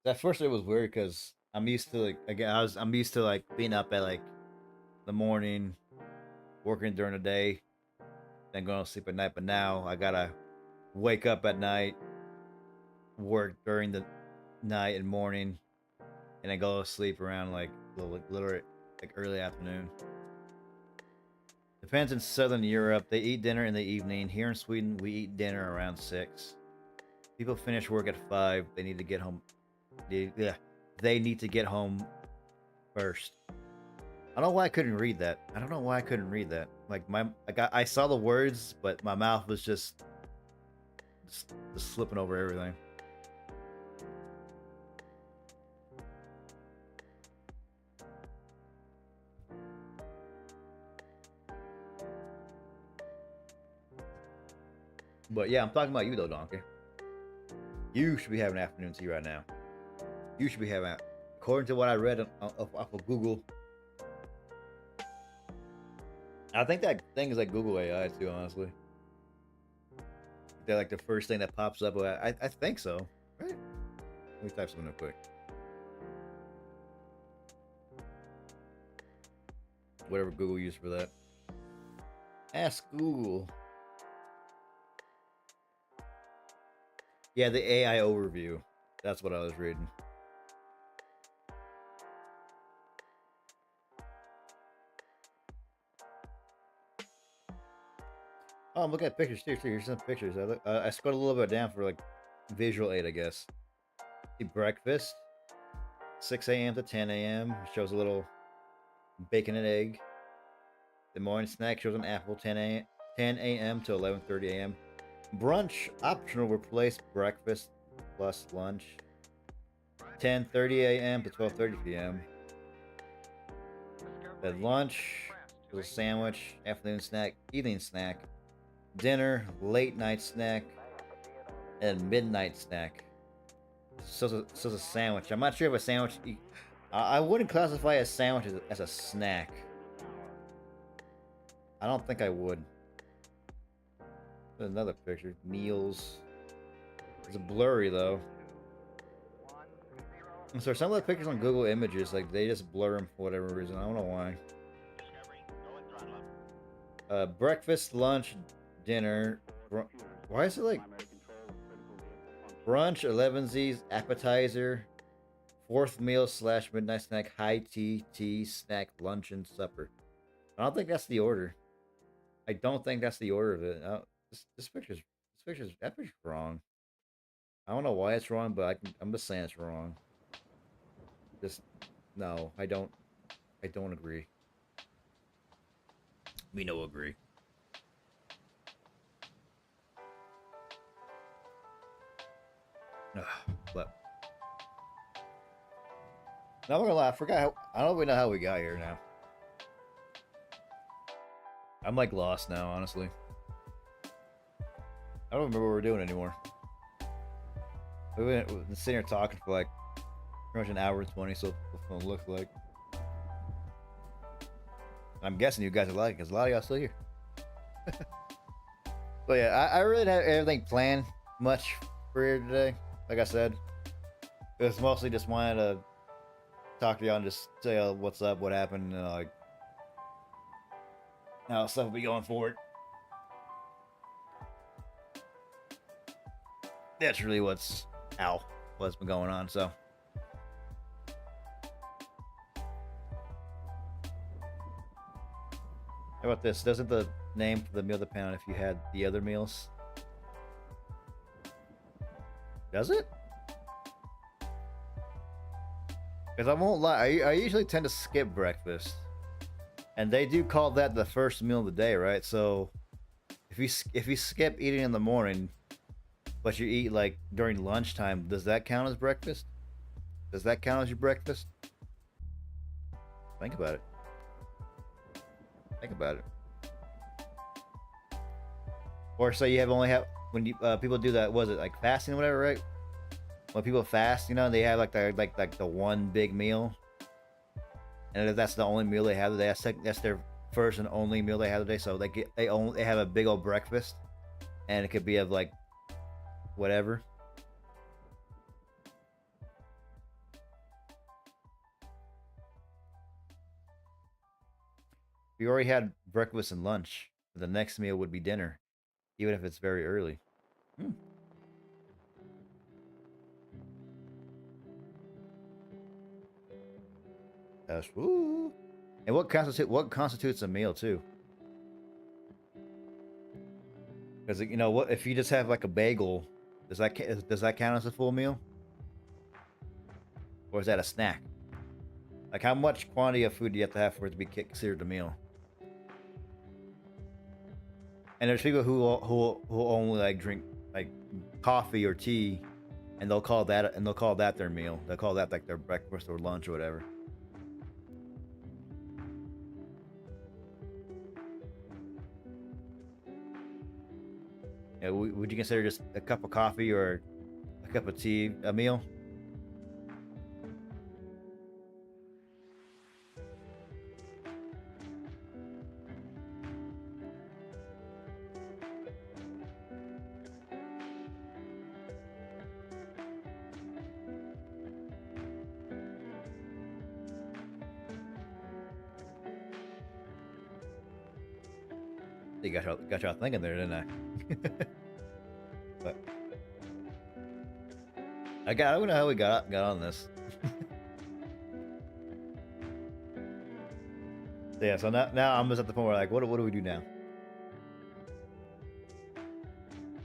At first it was weird because I'm used to like again I'm used to like being up at like the morning, working during the day, then going to sleep at night. But now I gotta wake up at night, work during the night and morning, and then go to sleep around like literally like early afternoon. Depends in Southern Europe. They eat dinner in the evening. Here in Sweden, we eat dinner around 6. People finish work at 5. They need to get home. They need to get home first. I don't know why I couldn't read that. I don't know why I couldn't read that. I saw the words, but my mouth was just slipping over everything. But yeah, I'm talking about you though, Donkey. You should be having afternoon tea right now. You should be having, according to what I read off of Google. I think that thing is like Google AI too, honestly. They're like the first thing that pops up. I think so. Right? Let me type something real quick. Whatever Google used for that. Ask Google. Yeah, the AI overview. That's what I was reading. Oh, I'm looking at pictures too. Here's some pictures. I scrolled a little bit down for like visual aid, I guess. See breakfast, 6 a.m. to 10 a.m. Shows a little bacon and egg. The morning snack shows an apple, 10 a.m. to 11:30 a.m. Brunch optional, replace breakfast plus lunch. 10:30 a.m. to 12:30 p.m. At lunch, a sandwich, afternoon snack, evening snack, dinner, late night snack, and midnight snack. So it's a sandwich. I'm not sure if a sandwich. I wouldn't classify a sandwich as a snack. I don't think I would. There's another picture. Meals. It's blurry though. So some of the pictures on Google Images, like they just blur them for whatever reason. I don't know why. Breakfast, lunch, dinner. Why is it like brunch, 11Z's, appetizer, fourth meal / midnight snack, high tea, snack, lunch, and supper? I don't think that's the order. I don't think that's the order of it. This picture's wrong. I don't know why it's wrong, but I'm just saying it's wrong. Just no, I don't agree. We no agree. But now we're gonna lie. I don't even know how we got here now. I'm like lost now, honestly. I don't remember what we're doing anymore. We've been sitting here talking for like pretty much an hour and 20, so what it looks like. I'm guessing you guys are liking it because a lot of y'all still here. So yeah, I really didn't have everything planned much for here today. Like I said, it was mostly just wanted to talk to y'all and just say what's up, what happened, and like how stuff will be going forward. That's really what's been going on. So how about this? Doesn't the name for the meal depend on if you had the other meals? Does it? Because I won't lie, I usually tend to skip breakfast, and they do call that the first meal of the day, right? So if you skip eating in the morning, but you eat like during lunchtime, does that count as breakfast? Does that count as your breakfast? Think about it. Think about it. Or say you when you people do that, was it like fasting or whatever, right? When people fast, they have like the one big meal, and if that's the only meal they have today, that's their first and only meal they have today. So they have a big old breakfast, and it could be of like whatever. If you already had breakfast and lunch, the next meal would be dinner, even if it's very early. Hmm. That's woo. And what constitutes a meal too? Because you know what, if you just have like a bagel, does that count as a full meal, or is that a snack? Like how much quantity of food do you have to have for it to be considered a meal? And there's people who only like drink like coffee or tea, and they'll call that their meal. They'll call that like their breakfast or lunch or whatever. Yeah, would you consider just a cup of coffee or a cup of tea a meal? You got y'all thinking there, didn't I? But I don't know how we got on this. So yeah, so now I'm just at the point where like, what do we do now?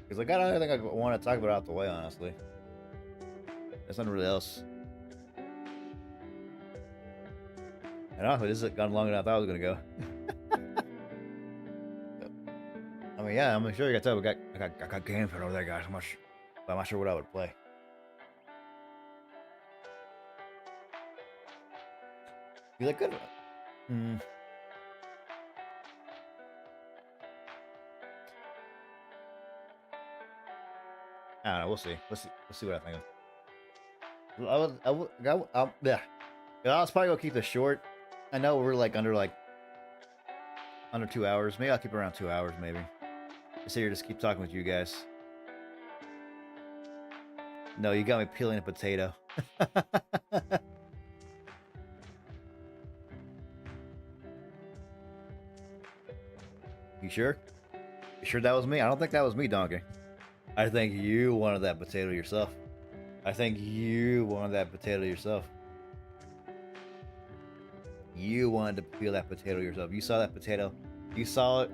Because I got everything I want to talk about out the way, honestly. There's nothing really else. And honestly, this has gone longer than I thought it was gonna go. I mean, yeah, I'm sure you got to tell. I got games over there, guys. I'm not sure what I would play. You like good? Hmm. I don't know. We'll see. Let's see what I think of. Yeah. I was probably gonna keep this short. I know we're like under 2 hours. Maybe I'll keep it around 2 hours, maybe. Just here, just keep talking with you guys. No, you got me peeling a potato. You sure? You sure that was me? I don't think that was me, Donkey. I think you wanted that potato yourself. You wanted to peel that potato yourself. You saw that potato. You saw it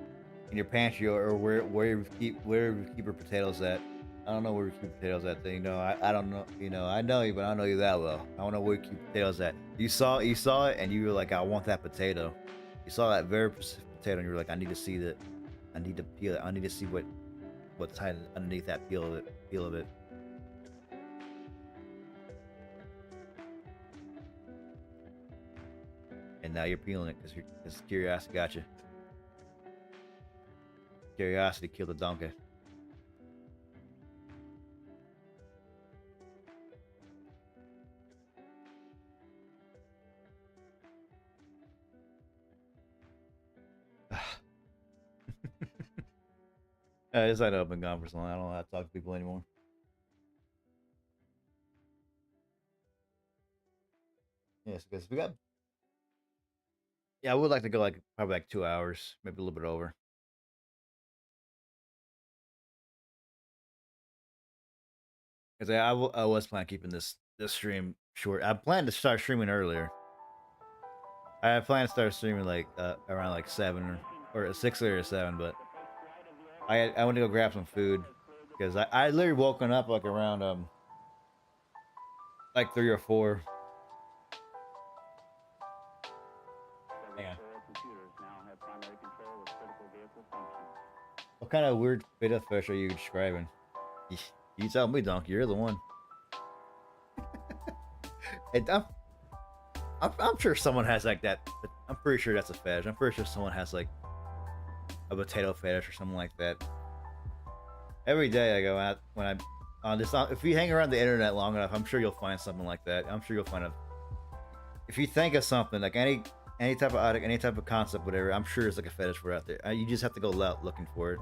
in your pantry or where you keep your potatoes at. I don't know where you keep potatoes at. Thing. No, I don't know. You know, I know you, but I don't know you that well. I don't know where you keep potatoes at. You saw it, and you were like, I want that potato. You saw that very specific potato, and you were like, I need to see that. I need to peel it. I need to see what's hiding underneath that peel of it. And now you're peeling it because curiosity got you. Curiosity killed the donkey. I decided I've been gone for so long. I don't know how to talk to people anymore. Yes, because we got. Yeah, I would like to go like probably like 2 hours, maybe a little bit over. Because I was planning on keeping this stream short. I planned to start streaming earlier. I planned to start streaming like around like 7 or 6 or 7, but I went to go grab some food because I literally woken up like around like 3 or 4. Hang on. What kind of weird bit of fish are you describing? You tell me, Donkey. You're the one. And I'm sure someone has like that. I'm pretty sure that's a fetish. I'm pretty sure someone has like a potato fetish or something like that. Every day I go out when I'm on this. If you hang around the internet long enough, I'm sure you'll find something like that. I'm sure you'll find if you think of something like any type of addict, any type of concept, whatever, I'm sure it's like a fetish for out there. You just have to go out looking for it.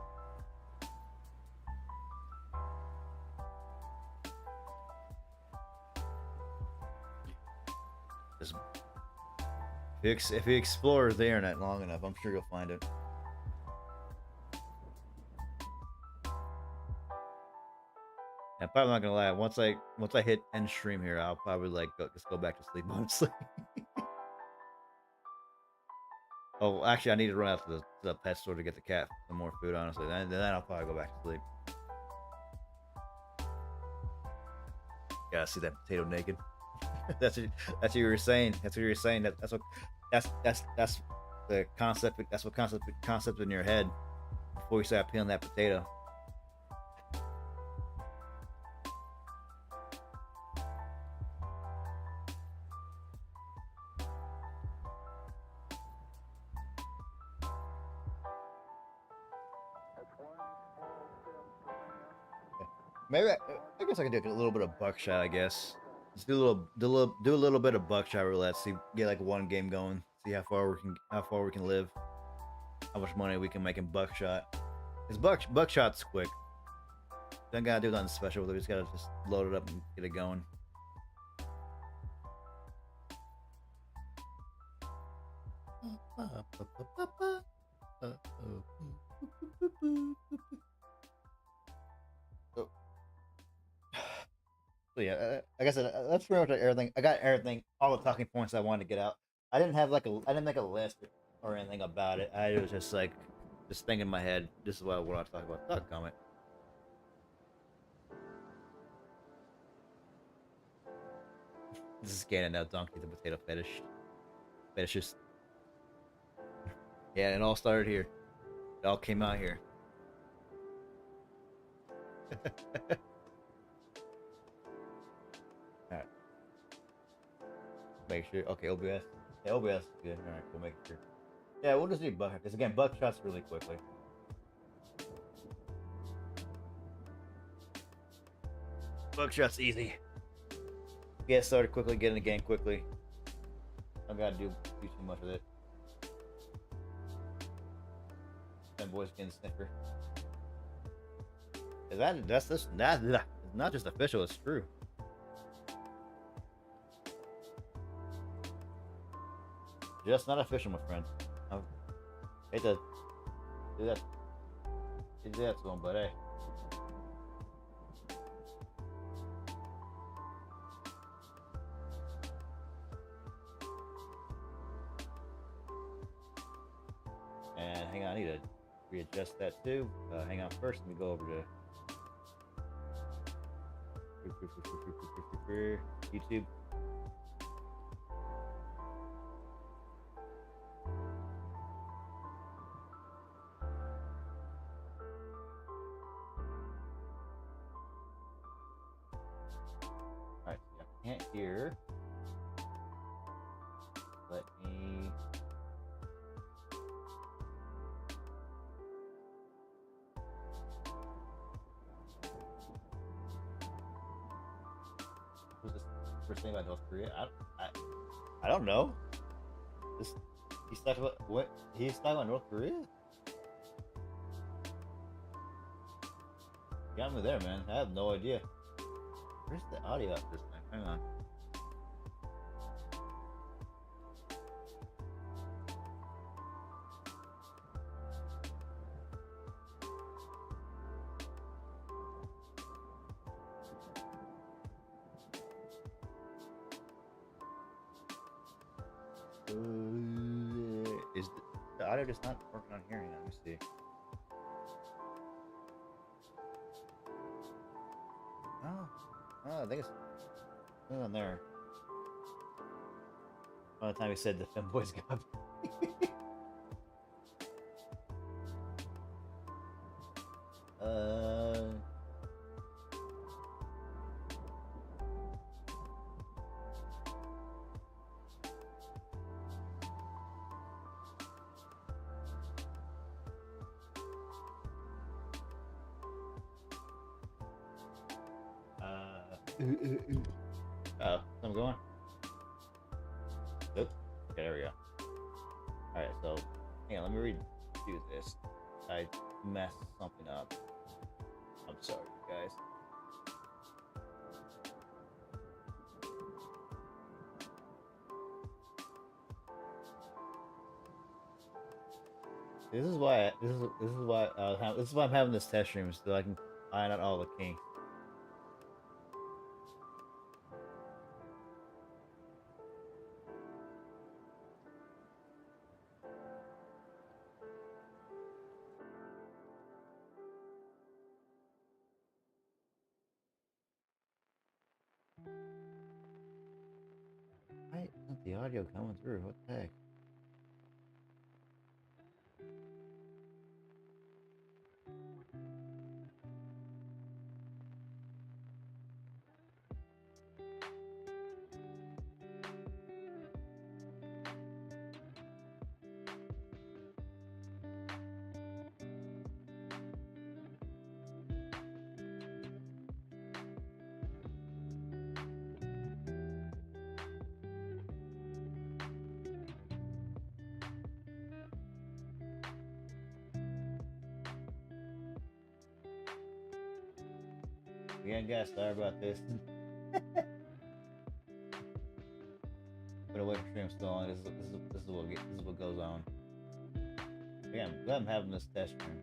If he explores the internet long enough, I'm sure you'll find it. I'm probably not gonna lie. Once I hit end stream here, I'll probably like just go back to sleep. Honestly. Oh, actually, I need to run out to the pet store to get the cat some more food. Honestly, then I'll probably go back to sleep. Gotta see that potato naked. that's what you were saying. That's what you were saying. That's the concept. That's what concept in your head before you start peeling that potato. Maybe I guess I could do a little bit of buckshot. I guess just do a little bit of buckshot roulette. See, get like one game going. See how far we can live. How much money we can make in buckshot. Cause buckshot's quick. Don't gotta do nothing special. We just gotta just load it up and get it going. So yeah, like I said, that's pretty much everything. I got everything, all the talking points I wanted to get out. I didn't make a list or anything about it. I was just like, just thinking in my head, this is what I want to talk about. Talk comment. This is Ganon now, Donkey the potato fetishes. Yeah, it all started here. It all came out here. Alright. Make sure. Okay, OBS. Yeah, OBS is good. Alright, we'll make sure. Yeah, we'll just do buckshot. Because again, buckshots really quickly. Buckshot's easy. Get started quickly, get in the game quickly. Don't gotta do too much with it. That boy's getting sniffer. That's not just official, it's true. Just not official, my friend. I hate to do that. Do that to him, but hey. And hang on, I need to readjust that too. Hang on first, let me go over to YouTube. Alright, so I can't hear. Let me. Who's this first thing about North Korea? I don't know. He's talking about what? He's talking about North Korea? Got me there, man. I have no idea. Where's the audio of this thing? Hang on. Is the audio just not working on here? Hang on, let me see. Oh, I think it's on there. By the time he said the femboys got me. Oh, I'm going. Oop. Okay, there we go. Alright, so hang on, let me redo this. I messed something up. I'm sorry, guys. this is why I'm having this test stream so I can find out all the kinks. Why isn't the audio coming through? What the heck? Again, guys, sorry about this. But away from stream still on. This is what goes on. Again, I'm glad I'm having this test stream.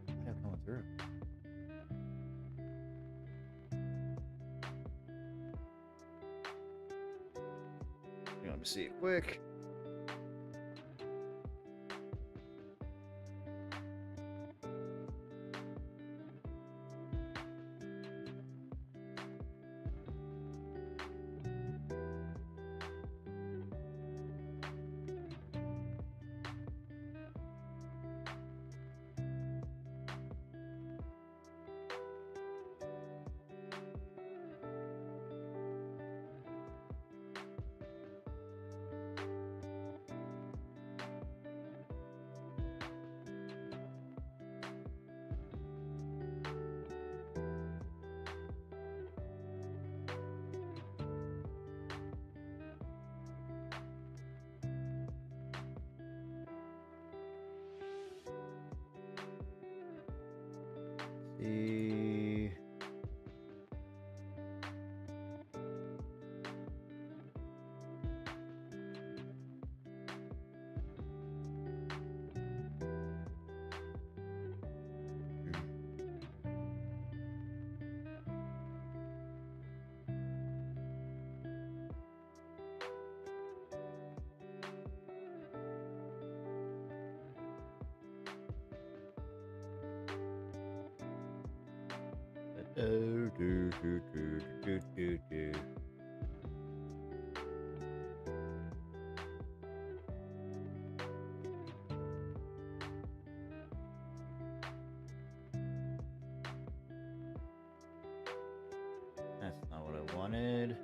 Audio coming through. Let me see it quick. See. Do. That's not what I wanted.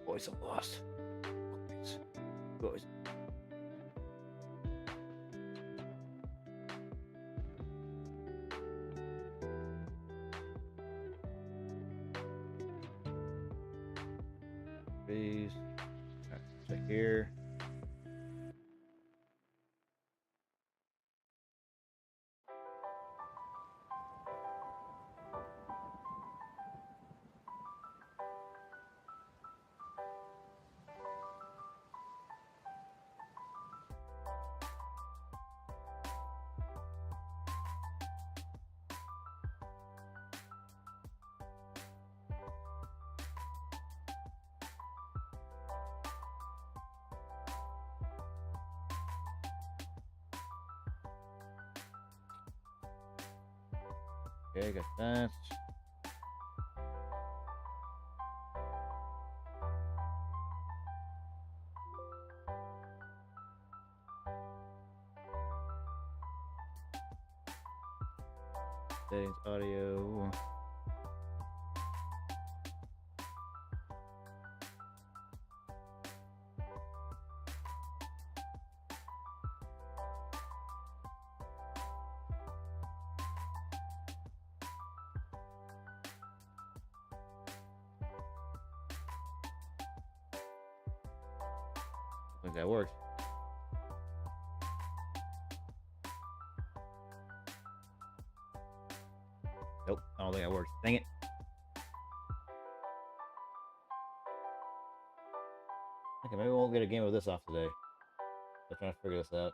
Voice of lost. Voice. Please. Alright, check here. Okay, got that. Settings, audio. I think that worked. Nope, I don't think that worked. Dang it. Okay, maybe we won't get a game of this off today. I'm trying to figure this out.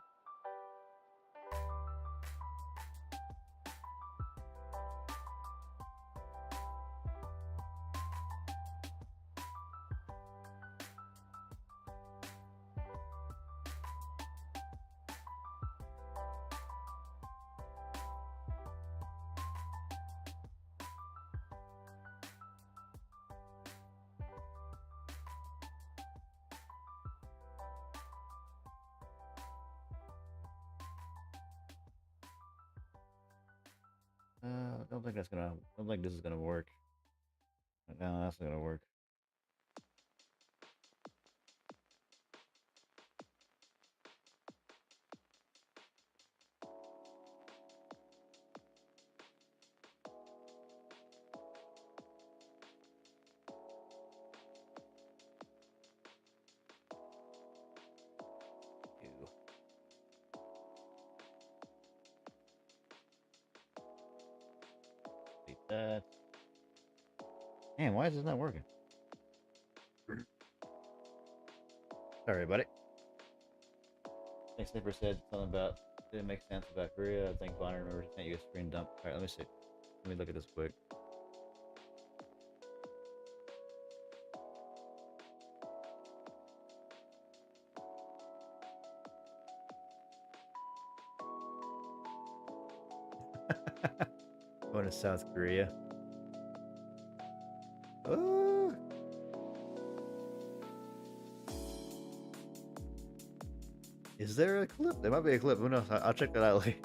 I don't think that's gonna. I don't think this is gonna work. No, that's not gonna work. Ew. Beat that. Man, why is this not working? Sorry, buddy. I think Snipper said something about didn't make sense about Korea. I think Bonner remembers you can't use screen dump. Alright, let me see. Let me look at this quick. Going to South Korea. Oh. Is there a clip? There might be a clip. Who knows? I'll check that out later.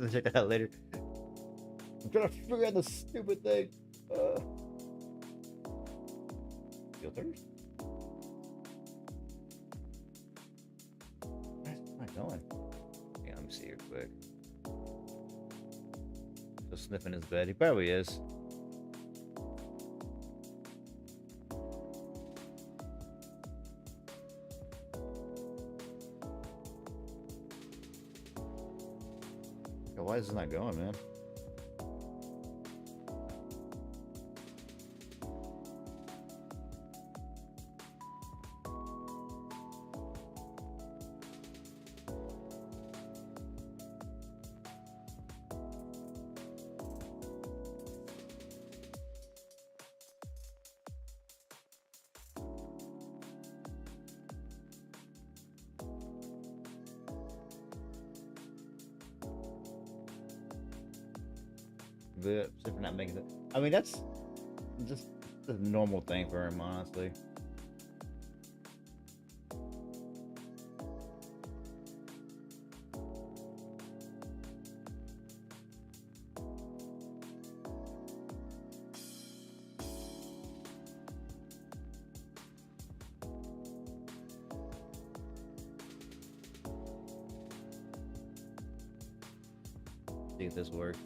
I'll check that out later. I'm trying to figure out this stupid thing. Filters? Where's it going? Yeah, let me see here quick. Still sniffing his bed. He probably is. Yo, why is this not going, man? The except for not making it. I mean, that's just a normal thing for him, honestly. See if this works.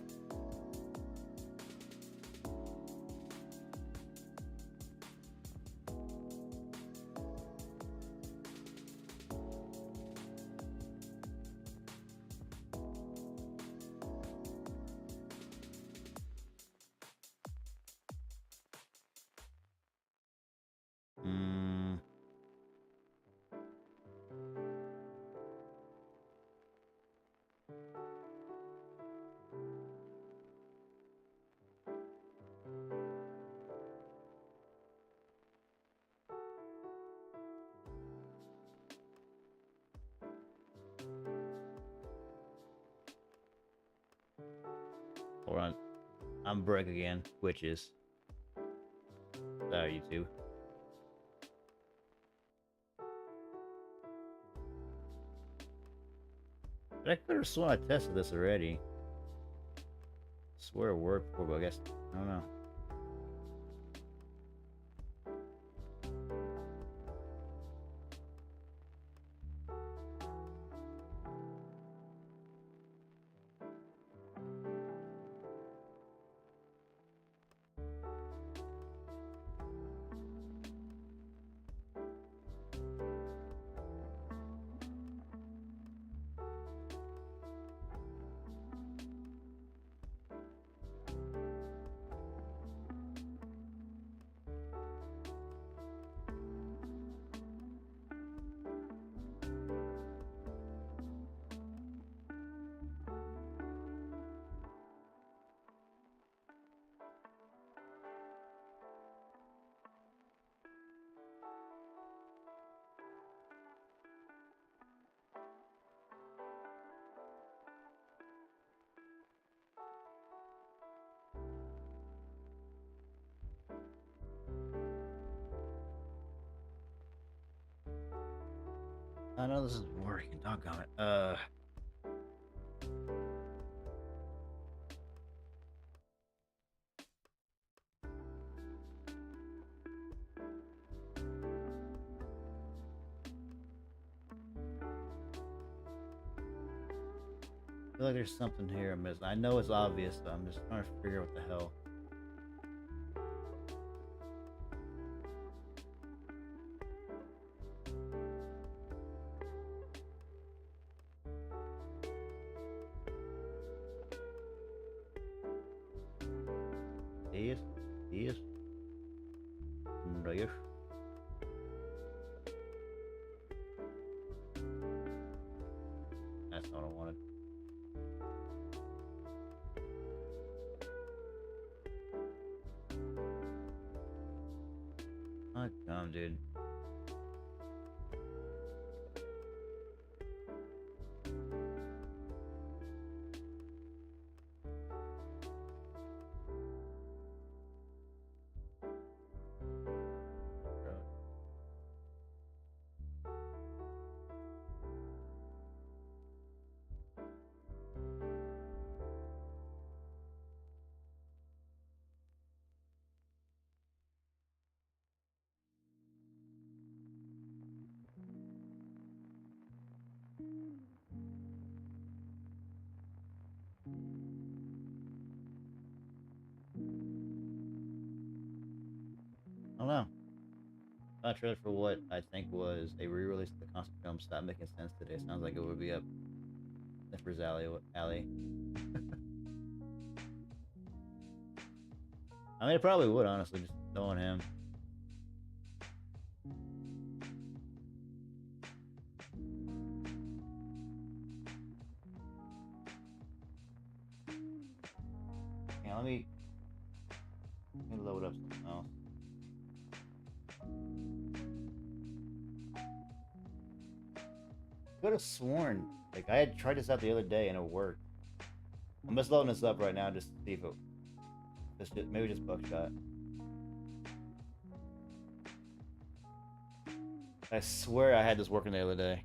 Hold on. I'm broke again. Witches. Sorry, YouTube. But I could have sworn I tested this already. Swear it worked before, but I guess I don't know. I know this is working. Doggone it. I feel like there's something here I'm missing. I know it's obvious, but I'm just trying to figure out what the hell. Yes, yes, yes. That's not what I wanted. Oh, dumb, dude. I don't know. Not trailer for what I think was a re-release of the concept film stopped making sense today. Sounds like it would be up Sniffer's alley. I mean, it probably would, honestly, just knowing him. Yeah, let me load up something else. Could have sworn, like, I had tried this out the other day and it worked. I'm just loading this up right now just to see if it, maybe just buckshot. I swear I had this working the other day.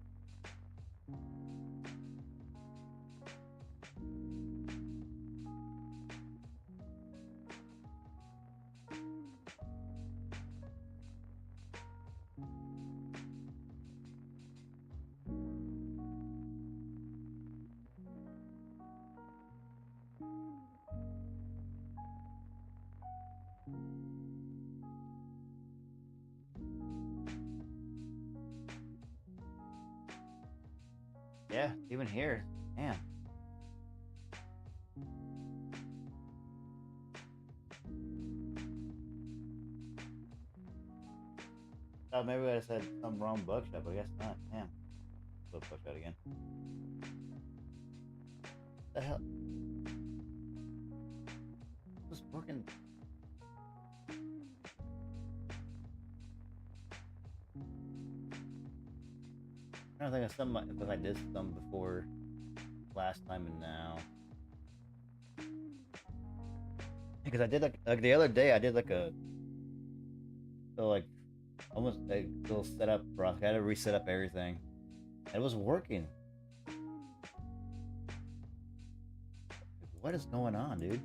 Yeah, even here. Damn. Thought maybe I said some wrong buckshot, but I guess not. Damn. Flip buckshot again. The hell? It was working. I don't think I some if I did some before last time and now. Because I did like the other day I did like a so like almost a little setup process. I had to reset up everything. It was working. What is going on, dude?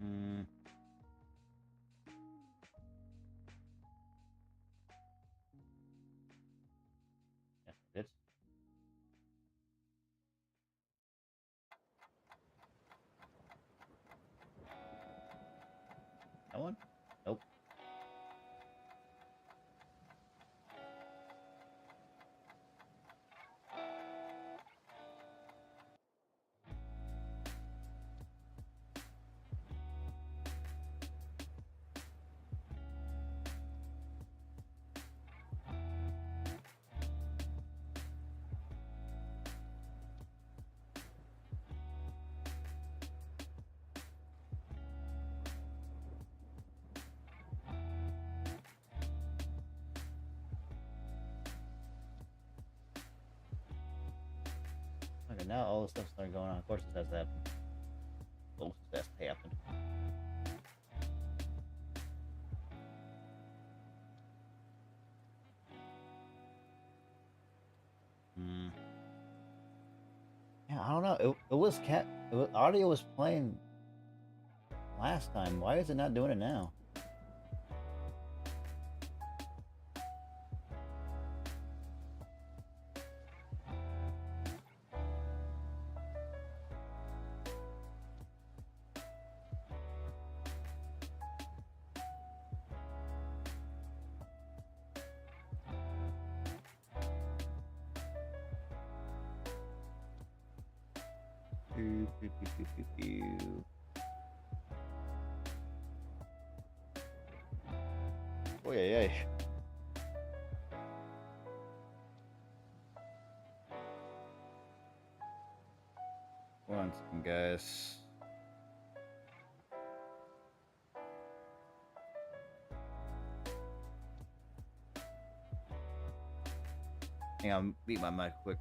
Hmm. And now all this stuff started going on. Of course, this has to happen. Well, this has to happen. Yeah, I don't know. It was audio was playing last time. Why is it not doing it now? Pew, pew, pew, pew, pew, pew. Oh yeah, yeah. One second, guys. Hang on, beat my mic quick.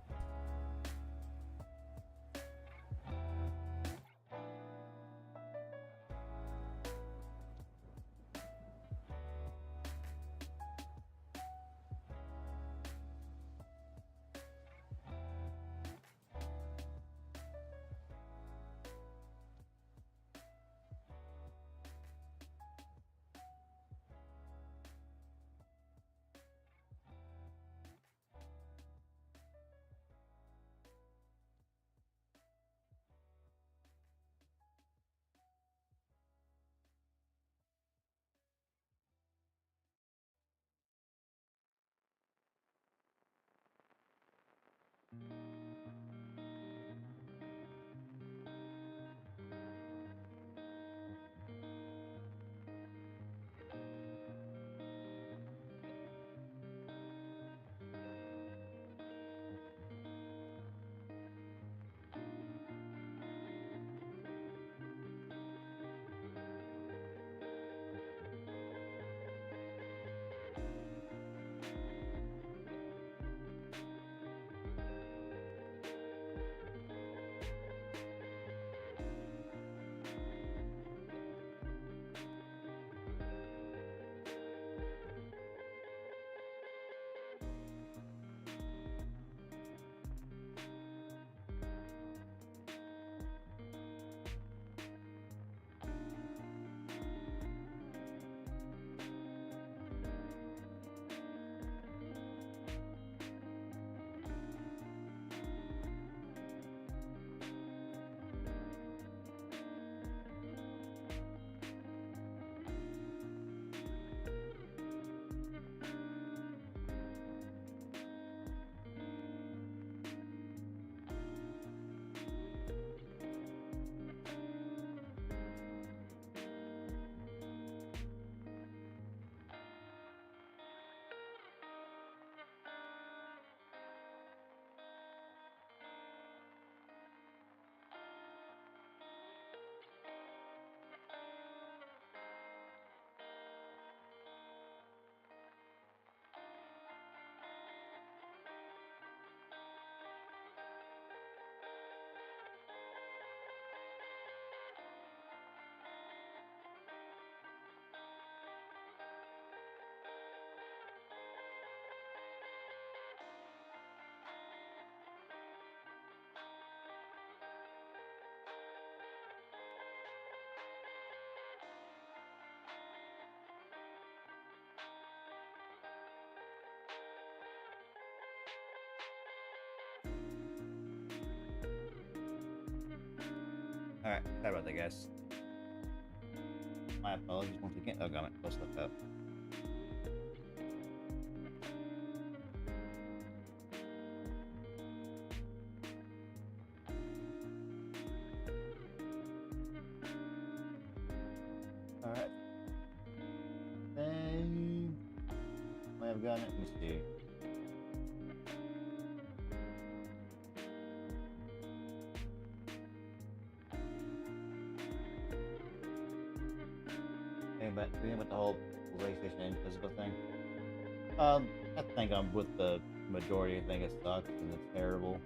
Alright, sorry about that, guys. My apologies once again. Oh, got it. Close stuff up. Alright. Then I have gotten it. Let me see. But with the whole PlayStation and physical thing, I think I'm with the majority. I think it sucks and it's terrible.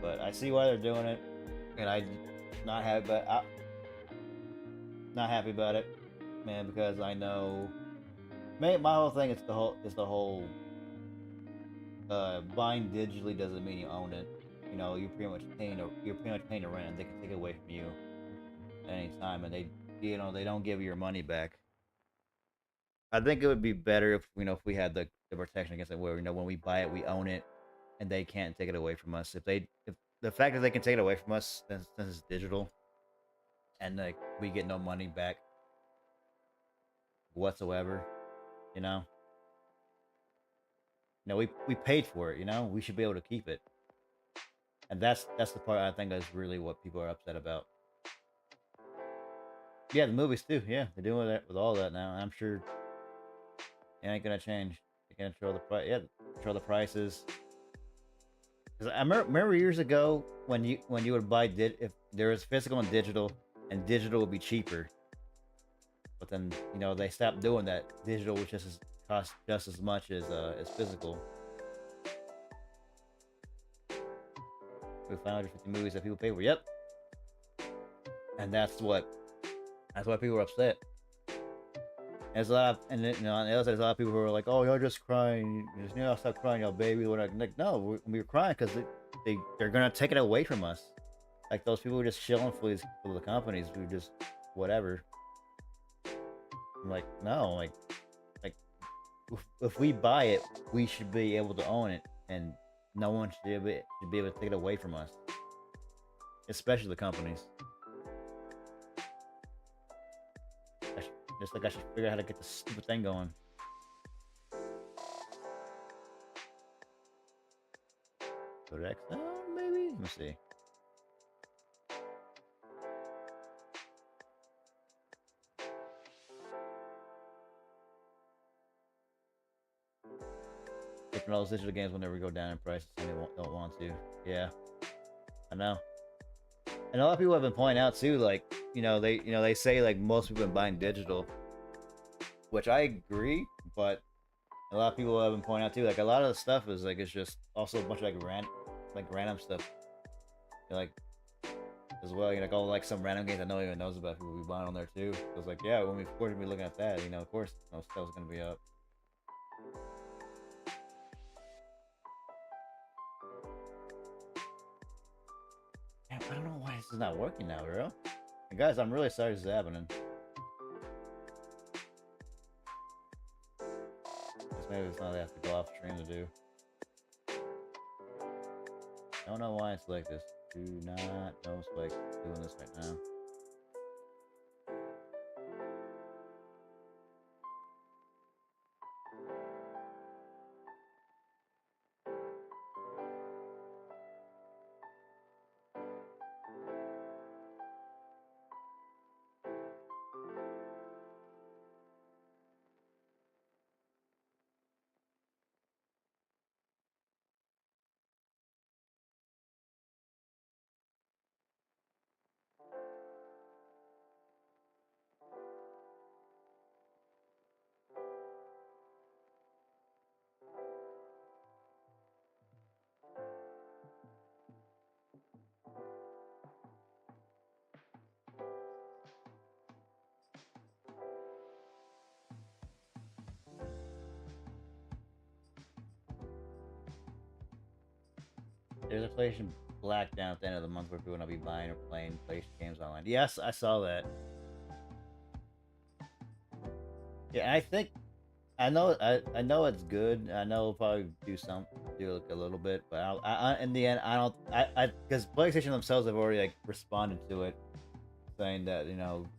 but I see why they're doing it, and I not happy, but not happy about it, man, because I know, my whole thing is the whole buying digitally doesn't mean you own it. You know, you're pretty much paying a rent, and they can take it away from you at any time, and they don't give you your money back. I think it would be better if if we had the protection against it, where when we buy it, we own it, and they can't take it away from us. If the fact that they can take it away from us since it's digital, and like we get no money back whatsoever, you know, we paid for it. We should be able to keep it, and that's the part I think is really what people are upset about. Yeah, the movies too. Yeah, they're doing that with all that now, and I'm sure it ain't gonna change. They can control the price. Yeah, control the prices. Because I remember years ago when you would buy if there was physical and digital would be cheaper. But then they stopped doing that. Digital would cost just as much as physical. We found 150 movies that people pay for. Yep, and that's why people are upset. There's a lot of, and on the other side, there's a lot of people who are like, "Oh, you're just crying. You just stop crying, y'all, baby." We're like, no, we're crying because they're gonna take it away from us. Like those people who are just chilling for the companies who just whatever. I'm like, no, like if we buy it, we should be able to own it, and no one should be able to take it away from us, especially the companies. I should figure out how to get this stupid thing going. Go to X. Maybe. Let me see. Taking all those digital games will never go down in price. They don't want to. Yeah, I know. And a lot of people have been pointing out too, like they say like most people have been buying digital, which I agree, but a lot of people have been pointing out too, like a lot of the stuff is like it's just also a bunch of random stuff, like as well. Like all like some random games that no one even knows about, people will be buying on there too. So it's like, yeah, when we of course be looking at that, of course stuff's gonna be up. Damn, I don't know why this is not working now, bro. And guys, I'm really sorry this is happening. Maybe it's not that I have to go off stream to do. I don't know why it's like this. Do not know it's like doing this right now. There's a PlayStation Black down at the end of the month where people will be buying or playing PlayStation games online. Yes, I saw that. Yeah, I know it's good. I know it'll probably do like a little bit, but in the end, because PlayStation themselves have already like responded to it, saying that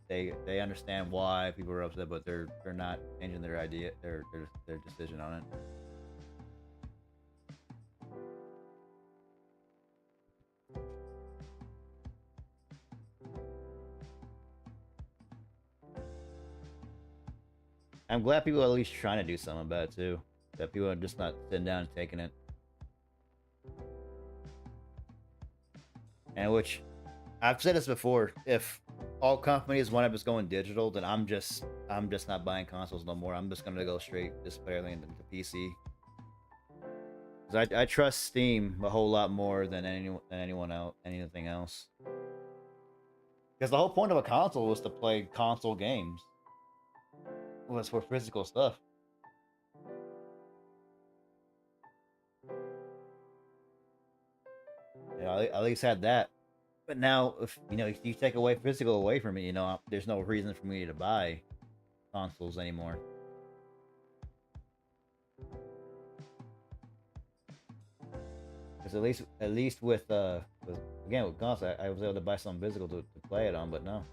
they understand why people are upset, but they're not changing their decision on it. I'm glad people are at least trying to do something about it too. That people are just not sitting down and taking it. And which, I've said this before, if all companies wind up just going digital, then I'm just not buying consoles no more. I'm just gonna go straight just play everything into PC. 'Cause I trust Steam a whole lot more than anything else. Because the whole point of a console was to play console games. Was for physical stuff. You know, I at least had that. But now, if you take away physical away from me, there's no reason for me to buy consoles anymore. Because at least with again with console, I was able to buy something physical to play it on, but no,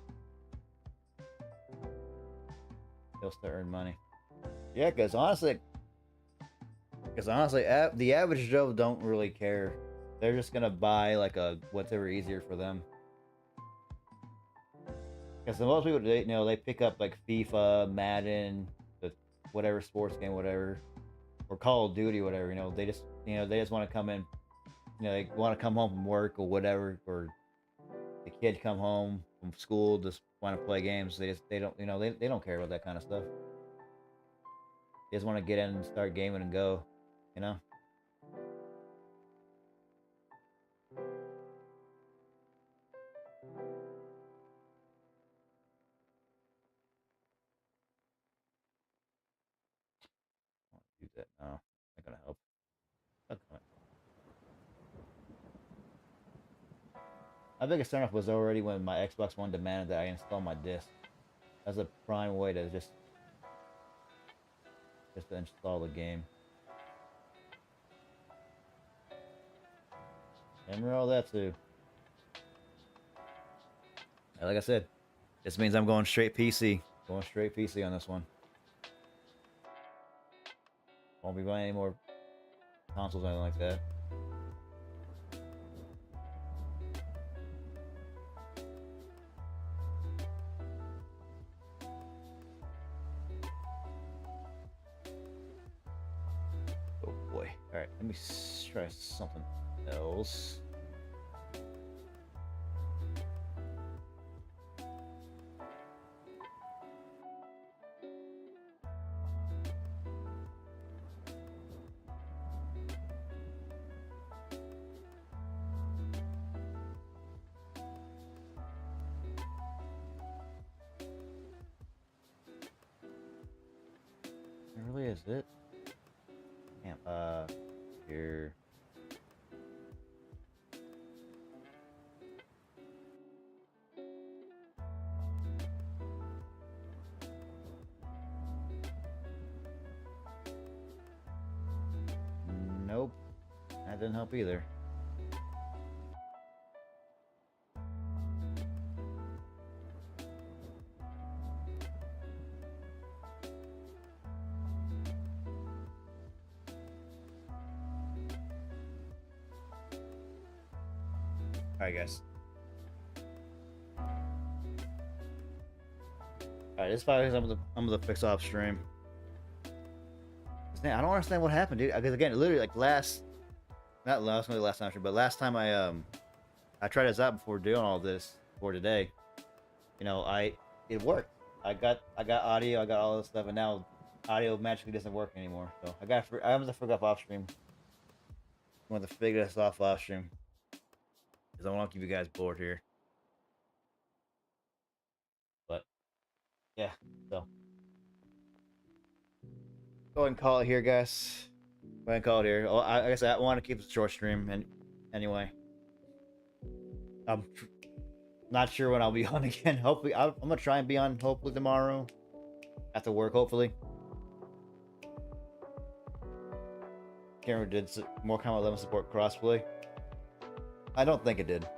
just to earn money. Yeah, because honestly, the average Joe don't really care. They're just gonna buy like a whatever easier for them. Because most people, they pick up like FIFA, Madden, the whatever sports game, whatever, or Call of Duty, whatever. They just want to come in. They want to come home from work or whatever, or the kid come home from school just want to play games. They don't they don't care about that kind of stuff. They just want to get in and start gaming and go, you know. Do that now. Not gonna help. Okay. My biggest turnoff was already when my Xbox One demanded that I install my disc. That's a prime way to just to install the game. And all that too. And like I said, this means I'm going straight PC. Going straight PC on this one. Won't be buying any more consoles or anything like that. Oh boy. Alright, let me try something else. It really is it. Damn, here. Nope. That didn't help either. Alright, guys. Alright, this probably I'm gonna fix off stream. Man, I don't understand what happened, dude. Because again, literally, like not last, maybe last time, but last time I tried this out before doing all this for today. It worked. I got audio, I got all this stuff, and now audio magically doesn't work anymore. So I have to figure out off stream. I want to figure this off stream because I don't want to keep you guys bored here. But yeah, so go ahead and call it here, guys. Go ahead and call it here. Oh, I guess I want to keep it a short stream, and anyway, I'm not sure when I'll be on again. Hopefully, I'm gonna try and be on hopefully tomorrow after work. Hopefully, Cameron did more Combat 11 support crossplay. I don't think it did.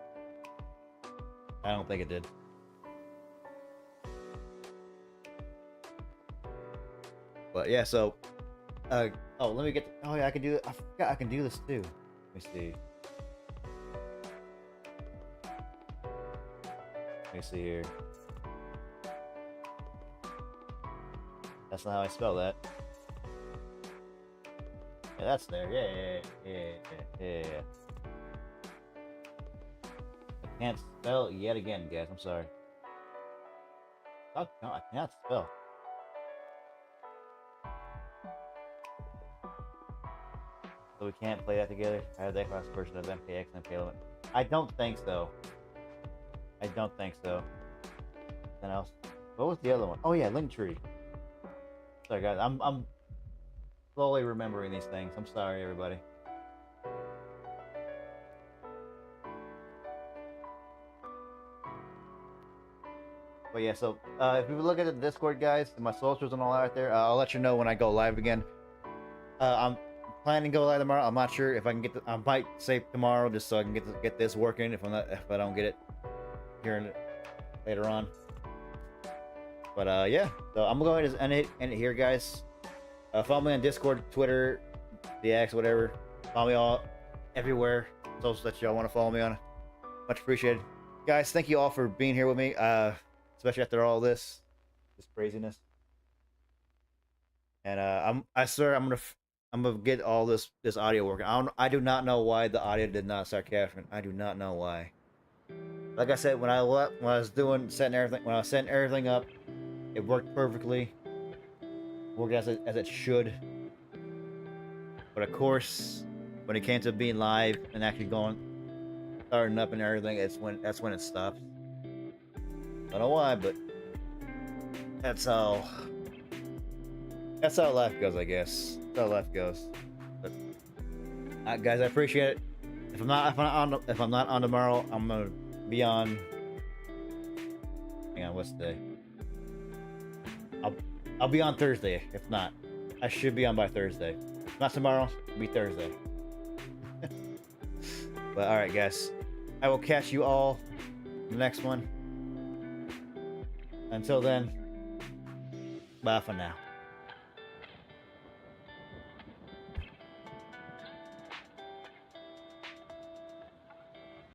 I don't think it did. But yeah, so oh, let me get oh yeah, I can do it. I forgot I can do this too. Let me see. Let me see here. That's not how I spell that. Yeah, that's there. Yeah. I can't spell yet again, guys. I'm sorry. Oh, no, I cannot spell. So we can't play that together. I have that class version of MKX and Payload. I don't think so. I don't think so. Then else. What was the other one? Oh yeah, Linktree. Sorry guys, I'm slowly remembering these things. I'm sorry everybody. But yeah, so if you look at the Discord, guys, and my socials and all that out there, I'll let you know when I go live again. I'm planning to go live tomorrow. I'm not sure if I can get. I might say tomorrow just so I can get this working. If I don't get it here later on. But yeah, so I'm going to end it here, guys. Follow me on Discord, Twitter, the X, whatever. Follow me all everywhere. Socials that y'all want to follow me on. Much appreciated, guys. Thank you all for being here with me. Especially after all this craziness. And I swear I'm gonna get all this audio working. I do not know why the audio did not start capturing. I do not know why. Like I said, when I was setting everything up, it worked perfectly. Worked as it should. But of course, when it came to being live and actually starting up and everything, that's when it stops. I don't know why, but that's how life goes, I guess. That's how life goes. But guys, I appreciate it. If I'm not on tomorrow, I'm gonna be on. Hang on, what's the day? I'll be on Thursday. If not, I should be on by Thursday. If not tomorrow, it'll be Thursday. But all right, guys, I will catch you all in the next one. Until then, bye for now.